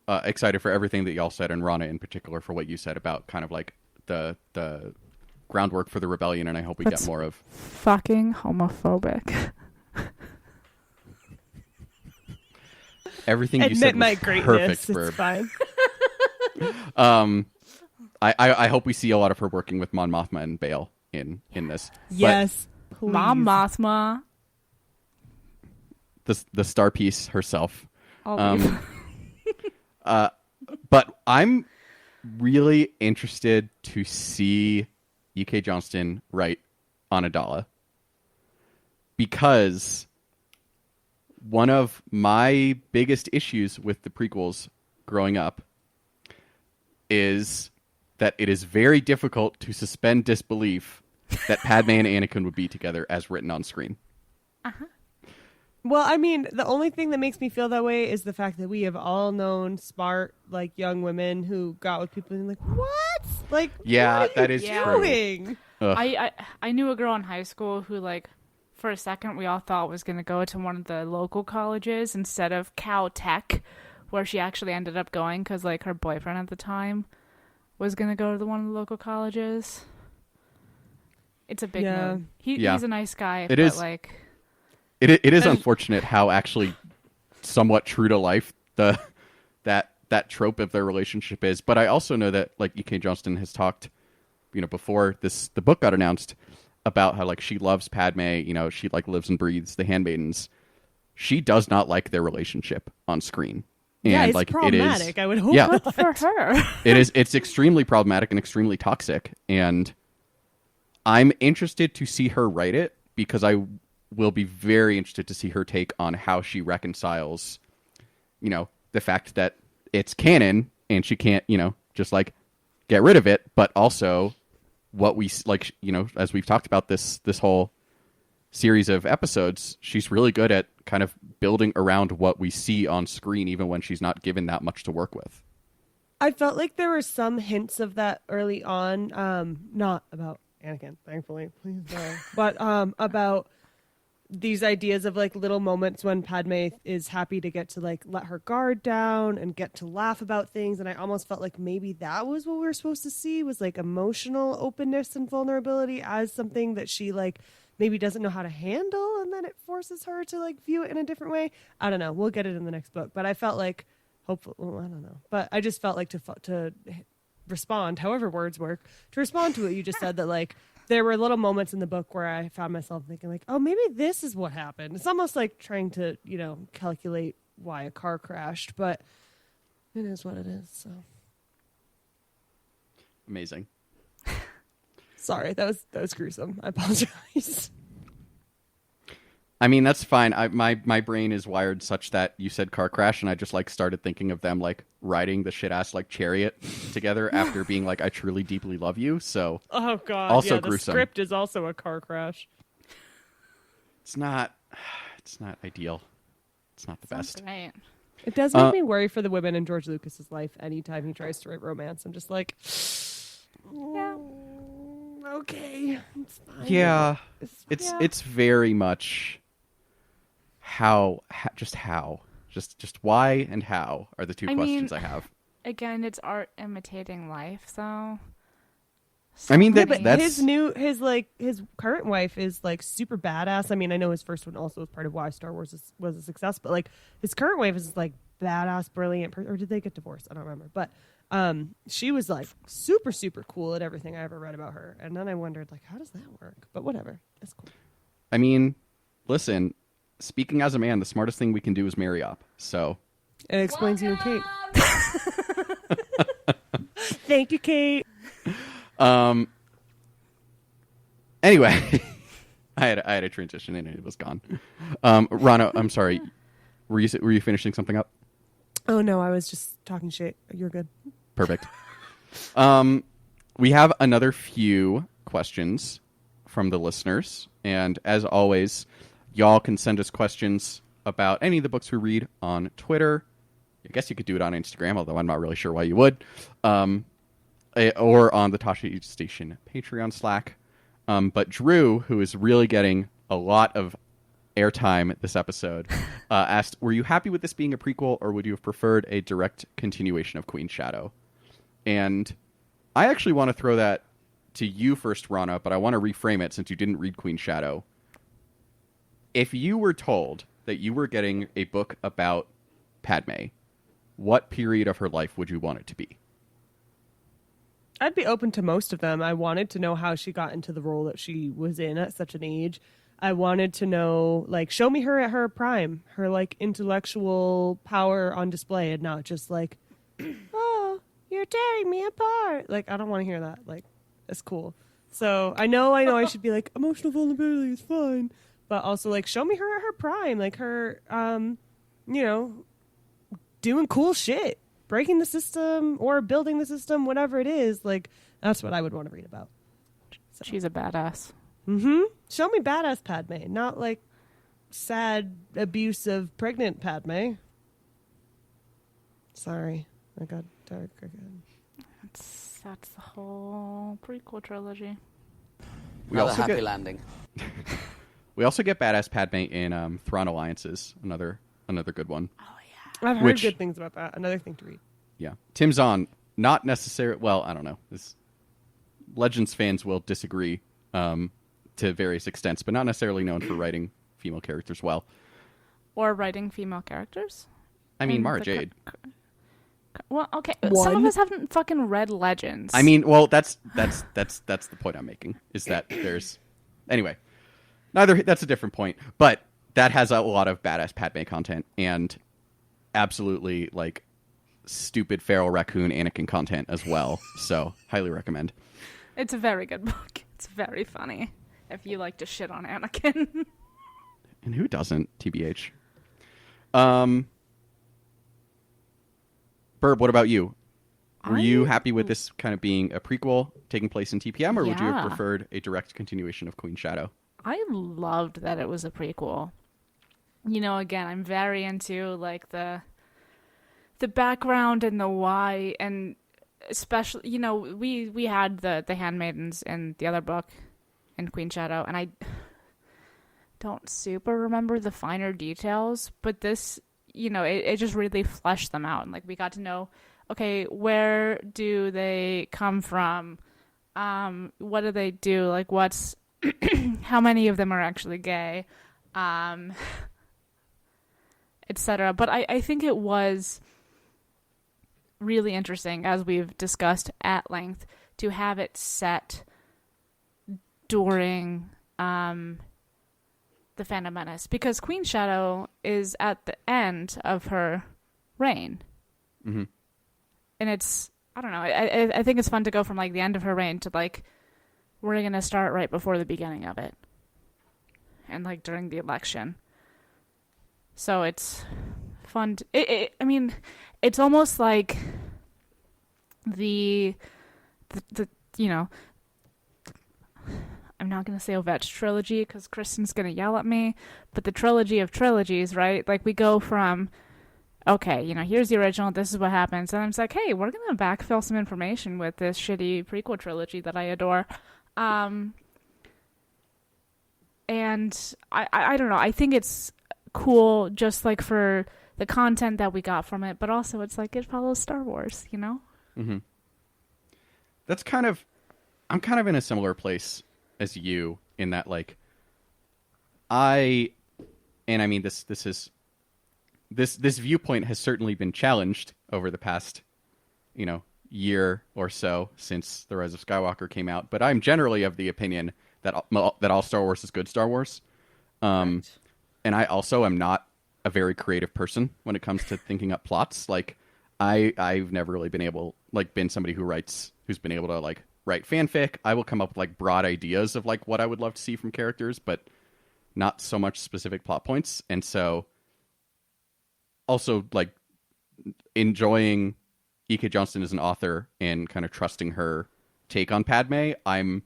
excited for everything that y'all said, and Rana in particular for what you said about kind of like the groundwork for the rebellion, and I hope we get more of. Fucking homophobic. Everything you Admit said was my greatness. perfect, It's Burb. fine. I hope we see a lot of her working with Mon Mothma and Bail in this. Yes, please. Mom Mothma. The star piece herself. I'll leave. But I'm really interested to see E.K. Johnston write Amidala, because one of my biggest issues with the prequels growing up is that it is very difficult to suspend disbelief that Padme and Anakin would be together as written on screen. Uh-huh. Well, I mean, the only thing that makes me feel that way is the fact that we have all known smart, like, young women who got with people and like, what? Like, Yeah, what are that you is doing? Ugh. I knew a girl in high school who, like, for a second we all thought was going to go to one of the local colleges instead of Cal Tech, where she actually ended up going because, like, her boyfriend at the time was going to go to one of the local colleges. It's a big move. He's a nice guy, It but is. like... It is unfortunate how actually somewhat true to life that trope of their relationship is. But I also know that, like, E.K. Johnston has talked, you know, before the book got announced, about how, like, she loves Padme, you know, she, like, lives and breathes the handmaidens. She does not like their relationship on screen. And, Yeah, it's like, problematic. It is, I would hope yeah, not. For her. it's extremely problematic and extremely toxic. And I'm interested to see her write it, because I will be very interested to see her take on how she reconciles, you know, the fact that it's canon and she can't, you know, just, like, get rid of it, but also what we, like, you know, as we've talked about this whole series of episodes, she's really good at kind of building around what we see on screen, even when she's not given that much to work with. I felt like there were some hints of that early on, not about Anakin, thankfully, please no, but about these ideas of like little moments when Padme is happy to get to like let her guard down and get to laugh about things. And I almost felt like maybe that was what we were supposed to see, was like emotional openness and vulnerability as something that she like maybe doesn't know how to handle. And then it forces her to like view it in a different way. I don't know. We'll get it in the next book. But I felt like hopefully, well, I don't know. But I just felt like to respond, however words work, to respond to what you just said, that like, there were little moments in the book where I found myself thinking like, oh, maybe this is what happened. It's almost like trying to, calculate why a car crashed, but it is what it is. So Amazing. sorry, that was gruesome. I apologize. I mean, that's fine. My brain is wired such that you said car crash, and I just like started thinking of them like riding the shit ass like chariot together after being like, I truly deeply love you. So Oh god, also yeah, gruesome. The script is also a car crash. It's not ideal. It's not the Sounds best. great. It does make me worry for the women in George Lucas's life anytime he tries to write romance. I'm just like, Yeah. okay, it's fine. Yeah, It's it's very much just why and how are the two questions I have. Again, it's art imitating life, so. I mean, Yeah, but that's his current wife is like super badass. I mean, I know his first one also was part of why Star Wars was a success, but like his current wife is like badass, brilliant. Or did they get divorced? I don't remember. But she was like super, super cool at everything I ever read about her. And then I wondered like, how does that work? But whatever, it's cool. I mean, listen, speaking as a man, the smartest thing we can do is marry up. So It explains you and Kate. Thank you, Kate. Anyway, I had a transition and it was gone. Rana, I'm sorry. Were you finishing something up? Oh no, I was just talking shit. You're good. Perfect. We have another few questions from the listeners, and as always, y'all can send us questions about any of the books we read on Twitter. I guess you could do it on Instagram, although I'm not really sure why you would. Or on the Tasha Station Patreon Slack. But Drew, who is really getting a lot of airtime this episode, asked, were you happy with this being a prequel, or would you have preferred a direct continuation of Queen's Shadow? And I actually want to throw that to you first, Rana, but I want to reframe it since you didn't read Queen's Shadow. If you were told that you were getting a book about Padme, what period of her life would you want it to be? I'd be open to most of them. I wanted to know how she got into the role that she was in at such an age. I wanted to know, like, show me her at her prime, her, like, intellectual power on display, and not just, like, oh, you're tearing me apart. Like, I don't want to hear that. Like, it's cool. So I know I should be like, emotional vulnerability is fine. But also, like, show me her at her prime. Like, her, doing cool shit. Breaking the system or building the system, whatever it is. Like, that's what I would want to read about. So. She's a badass. Mm-hmm. Show me badass Padme, not like sad, abusive, pregnant Padme. Sorry, I got dark again. That's the whole prequel trilogy. We Another also happy get landing. we also get badass Padme in Thrawn Alliances, another good one. Oh yeah. I've heard Which- good things about that. Another thing to read. Yeah, Tim's on. Not necessarily. Well, I don't know. Legends fans will disagree to various extents, but not necessarily known for writing female characters well. Or writing female characters. I mean, in Mara the Jade. Well, okay. Some of us haven't fucking read Legends. I mean, well, that's the point I'm making. Is that there's anyway. That's a different point, but that has a lot of badass Padme content and absolutely like stupid feral raccoon Anakin content as well. So highly recommend. It's a very good book. It's very funny. If you like to shit on Anakin. And who doesn't, TBH? Burb, what about you? Were you happy with this kind of being a prequel taking place in TPM, or would you have Yeah. preferred a direct continuation of Queen's Shadow? I loved that it was a prequel. You know, again, I'm very into like the background and the why, and especially, you know, we had the handmaidens in the other book in Queen Shadow, and I don't super remember the finer details, but this, it just really fleshed them out. And like we got to know, okay, where do they come from? What do they do? Like what's how many of them are actually gay? Etc. But I think it was really interesting, as we've discussed at length, to have it set during the Phantom Menace, because Queen Shadow is at the end of her reign. Mm-hmm. And it's, I don't know, I think it's fun to go from like the end of her reign to like we're gonna start right before the beginning of it, and like during the election. So it's fun. I mean, it's almost like the I'm not going to say Ovech trilogy because Kristen's going to yell at me, but the trilogy of trilogies, right? Like we go from, okay, here's the original, this is what happens, and I'm just like, hey, we're going to backfill some information with this shitty prequel trilogy that I adore. And I don't know, I think it's cool just like for the content that we got from it, but also it's like it follows Star Wars, Mm-hmm. I'm kind of in a similar place as you in that, like, this viewpoint has certainly been challenged over the past, year or so since The Rise of Skywalker came out, but I'm generally of the opinion that all Star Wars is good Star Wars. Right. And I also am not a very creative person when it comes to thinking up plots. Like, I've never really been somebody who's been able to like write fanfic. I will come up with like broad ideas of like what I would love to see from characters, but not so much specific plot points. And so also like enjoying E.K. Johnston as an author and kind of trusting her take on Padme, I'm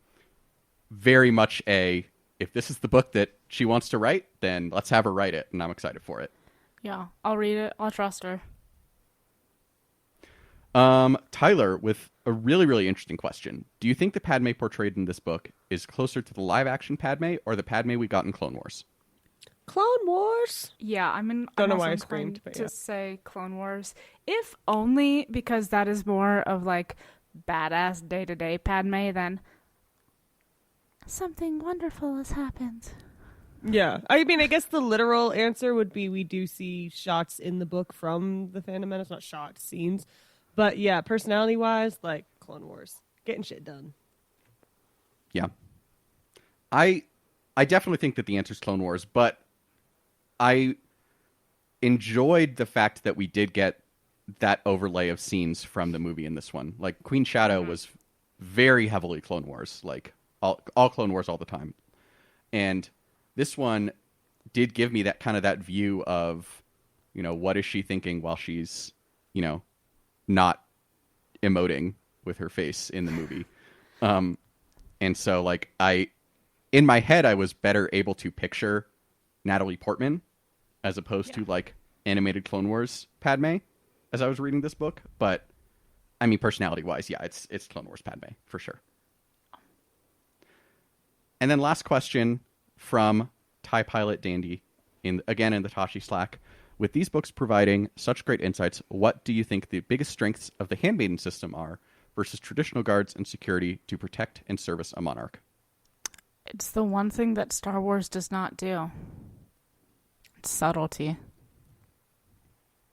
very much if this is the book that she wants to write, then let's have her write it, and I'm excited for it. Yeah, I'll read it. I'll trust her. Tyler, with a really, really interesting question. Do you think the Padme portrayed in this book is closer to the live-action Padme or the Padme we got in Clone Wars? Clone Wars? Yeah, Don't I'm know also why I inclined screamed, but to yeah. say Clone Wars, if only because that is more of like badass day-to-day Padme than something wonderful has happened. Yeah. I mean, I guess the literal answer would be we do see shots in the book from the Phantom Menace, not shots, scenes. But yeah, personality-wise, like Clone Wars. Getting shit done. Yeah. I definitely think that the answer is Clone Wars, but I enjoyed the fact that we did get that overlay of scenes from the movie in this one. Like, Queen Shadow was very heavily Clone Wars, like all Clone Wars all the time. And this one did give me that kind of that view of, what is she thinking while she's, not emoting with her face in the movie. And so like in my head, I was better able to picture Natalie Portman as opposed to like animated Clone Wars Padme as I was reading this book. But I mean, personality wise, yeah, it's Clone Wars Padme for sure. And then last question from TIE Pilot Dandy in the Tashi Slack. With these books providing such great insights, what do you think the biggest strengths of the Handmaiden system are versus traditional guards and security to protect and service a monarch? It's the one thing that Star Wars does not do. It's subtlety.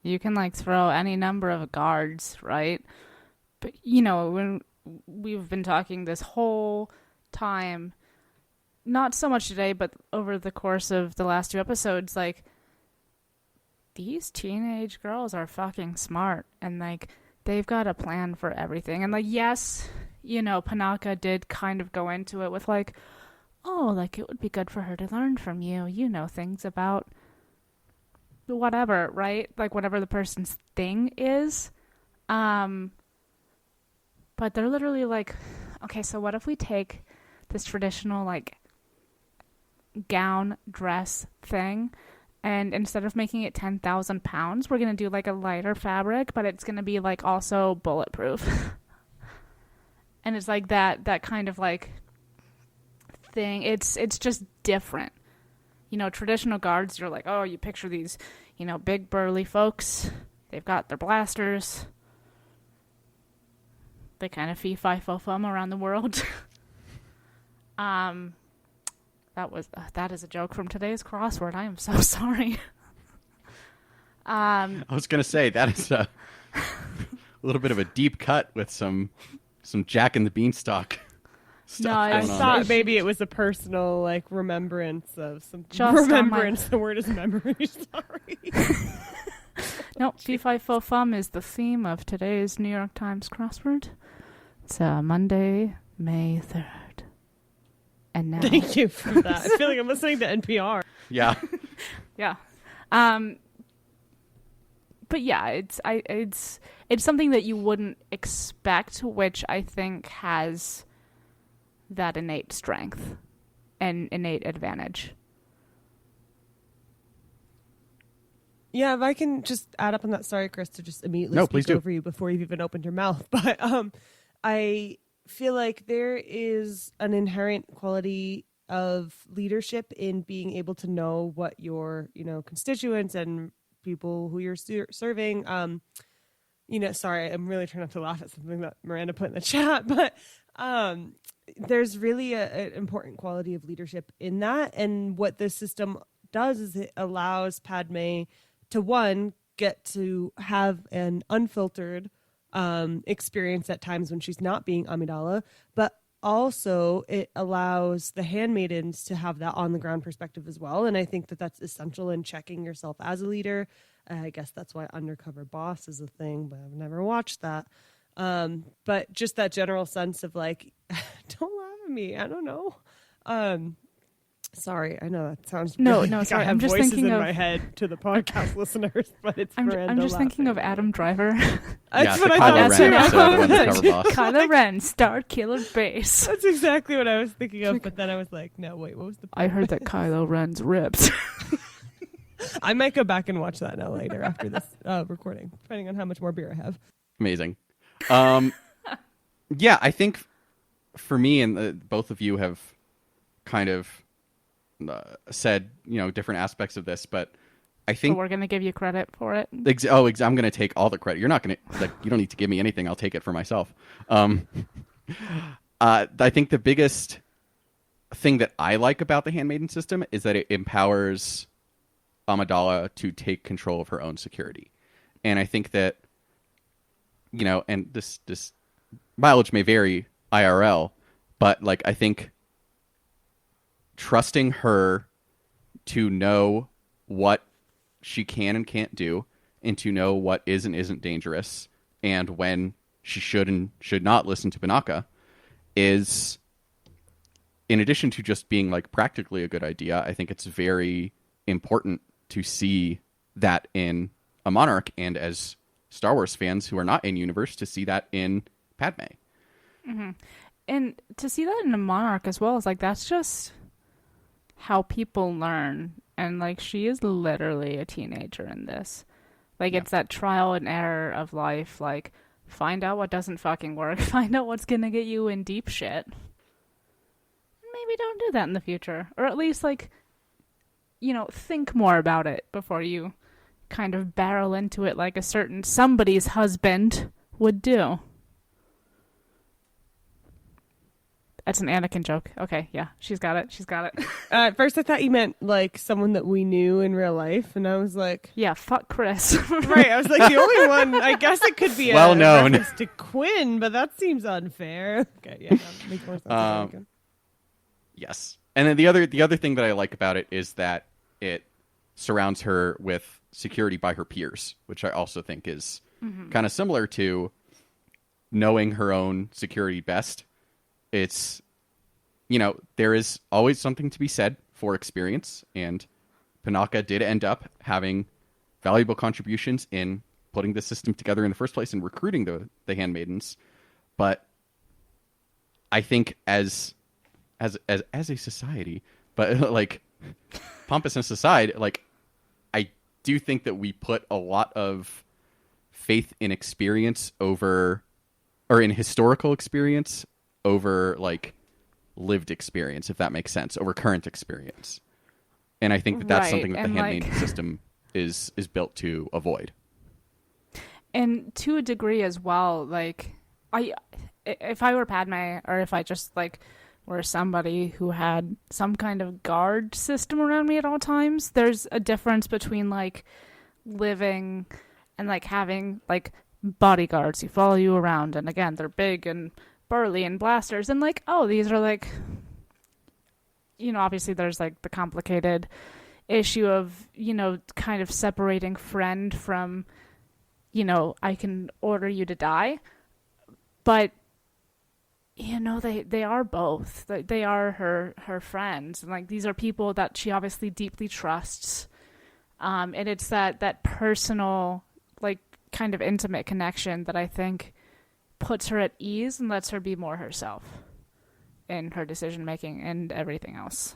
You can like throw any number of guards, right? But when we've been talking this whole time, not so much today, but over the course of the last 2 episodes, like, these teenage girls are fucking smart, and like they've got a plan for everything. And like, yes, Panaka did kind of go into it with like, oh, like it would be good for her to learn from you, things about whatever, right? Like whatever the person's thing is. But they're literally like, okay, so what if we take this traditional like gown dress thing, and instead of making it 10,000 pounds, we're going to do like a lighter fabric, but it's going to be like also bulletproof. And it's like that kind of like thing. It's just different. traditional guards, you're like, oh, you picture these, big burly folks. They've got their blasters. They kind of fee-fi-fo-fum around the world. That is a joke from today's crossword. I am so sorry. I was going to say, that is a little bit of a deep cut with some Jack and the Beanstalk stuff. No, I going on. thought maybe it was a personal remembrance of some Just remembrance. The word is memory. Sorry. Nope, fee-fi-fo-fum is the theme of today's New York Times crossword. It's Monday, May 3rd. And now... Thank you for that. I feel like I'm listening to NPR. Yeah. Yeah. But yeah, it's something that you wouldn't expect, which I think has that innate strength and innate advantage. Yeah, if I can just add up on that. Sorry, Chris, to just immediately No, please speak do. over you before you've even opened your mouth. But I feel like there is an inherent quality of leadership in being able to know what your, constituents and people who you're serving. Sorry, I'm really trying not to laugh at something that Miranda put in the chat, but there's really an important quality of leadership in that. And what this system does is it allows Padme to, one, get to have an unfiltered experience at times when she's not being Amidala, but also it allows the handmaidens to have that on the ground perspective as well. And I think that that's essential in checking yourself as a leader. I guess that's why Undercover Boss is a thing, but I've never watched that. But just that general sense of don't laugh at me. I don't know. Sorry, I know that sounds No, like sorry. I have I'm just voices thinking in of my head to the podcast listeners, but it's Miranda I'm just thinking of laughing. Adam Driver. That's Yeah, what the I Kylo thought Ren too. episode of Undercover Boss. Kylo Ren, Star Killer Base. That's exactly what I was thinking of, but then I was like, no, wait, what was the I heard that Kylo Ren's ripped. I might go back and watch that now later after this recording, depending on how much more beer I have. Amazing. Yeah, I think for me, and both of you have kind of said, different aspects of this, but I But think we're going to give you credit for it. I'm going to take all the credit. You're not going to, you don't need to give me anything. I'll take it for myself. I think the biggest thing that I like about the handmaiden system is that it empowers Amidala to take control of her own security. And I think that, and this mileage may vary IRL, but I think trusting her to know what she can and can't do, and to know what is and isn't dangerous, and when she should and should not listen to Panaka, is, in addition to just being practically a good idea, I think it's very important to see that in a monarch, and as Star Wars fans who are not in universe, to see that in Padme. Mm-hmm. And to see that in a monarch as well is that's just how people learn. And she is literally a teenager in this. It's that trial and error of life. Find out what doesn't fucking work. Find out what's gonna get you in deep shit. Maybe don't do that in the future. Or at least think more about it before you kind of barrel into it like a certain somebody's husband would do. That's an Anakin joke. Okay, yeah, she's got it. At first I thought you meant someone that we knew in real life, and I was like, Yeah, fuck Chris. right, I was like, the only one, I guess it could be Well a known. reference to Quinn, but that seems unfair. Okay, yeah, that makes more sense. Anakin. Yes. And then the other thing that I like about it is that it surrounds her with security by her peers, which I also think is kind of similar to knowing her own security best. It's, there is always something to be said for experience, and Panaka did end up having valuable contributions in putting the system together in the first place and recruiting the handmaidens. But I think as a society, but pompousness aside, I do think that we put a lot of faith in experience over, or in historical experience over lived experience, if that makes sense, over current experience. And I think that that's Right, something that the and, handmaiden like- system is built to avoid. And to a degree as well, like if I were Padme, or if I just like were somebody who had some kind of guard system around me at all times, there's a difference between like living and like having like bodyguards who follow you around, and again they're big and burly and blasters, and like, oh, these are like, obviously there's like the complicated issue of kind of separating friend from I can order you to die, but they are both. They are her friends, and like these are people that she obviously deeply trusts, and it's that personal, like, kind of intimate connection that I think puts her at ease and lets her be more herself in her decision making and everything else.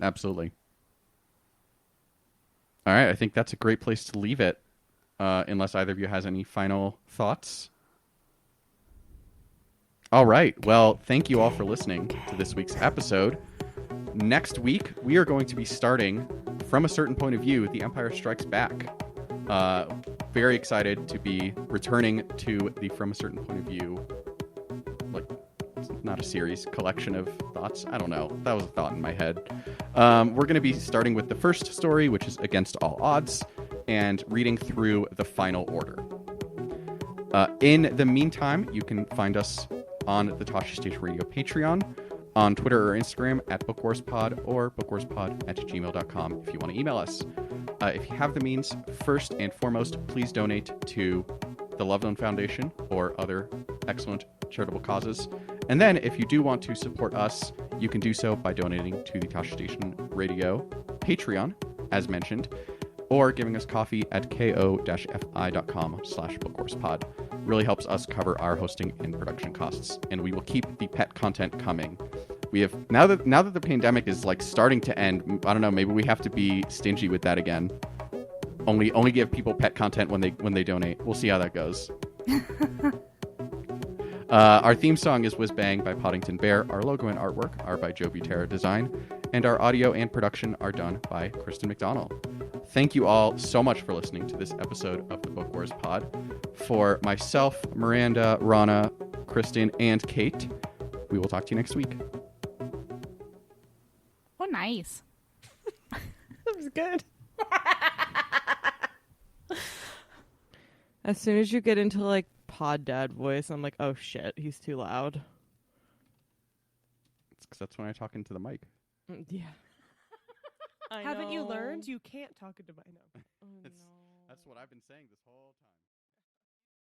Absolutely. All right, I think that's a great place to leave it, unless either of you has any final thoughts. All right, well, thank you all for listening to this week's episode. Next week, we are going to be starting From a Certain Point of View, The Empire Strikes Back. Very excited to be returning to the From a Certain Point of View, like, it's not a series, collection of thoughts. I don't know. That was a thought in my head. We're going to be starting with the first story, which is Against All Odds, and reading through the final order. In the meantime, you can find us on the Tasha Station Radio Patreon, on Twitter or Instagram at BookWarsPod, or bookwarspod@gmail.com if you want to email us. If you have the means, first and foremost, please donate to the Loveland Foundation or other excellent charitable causes. And then, if you do want to support us, you can do so by donating to the Tasha Station Radio Patreon, as mentioned, or giving us coffee at ko-fi.com/bookwarspod. Really helps us cover our hosting and production costs, and we will keep the pet content coming. We have now that the pandemic is like starting to end. I don't know. Maybe we have to be stingy with that again. Only give people pet content when they donate. We'll see how that goes. Our theme song is Whiz Bang by Poddington Bear. Our logo and artwork are by Joe Butera Design, and our audio and production are done by Kristen McDonald. Thank you all so much for listening to this episode of the Book Wars Pod. For myself, Miranda, Rana, Kristen, and Kate, we will talk to you next week. Oh, nice. That was good. As soon as you get into like pod dad voice, I'm like, oh shit, he's too loud. It's 'cause that's when I talk into the mic. Yeah. Haven't you learned? You can't talk into my now. That's what I've been saying this whole time.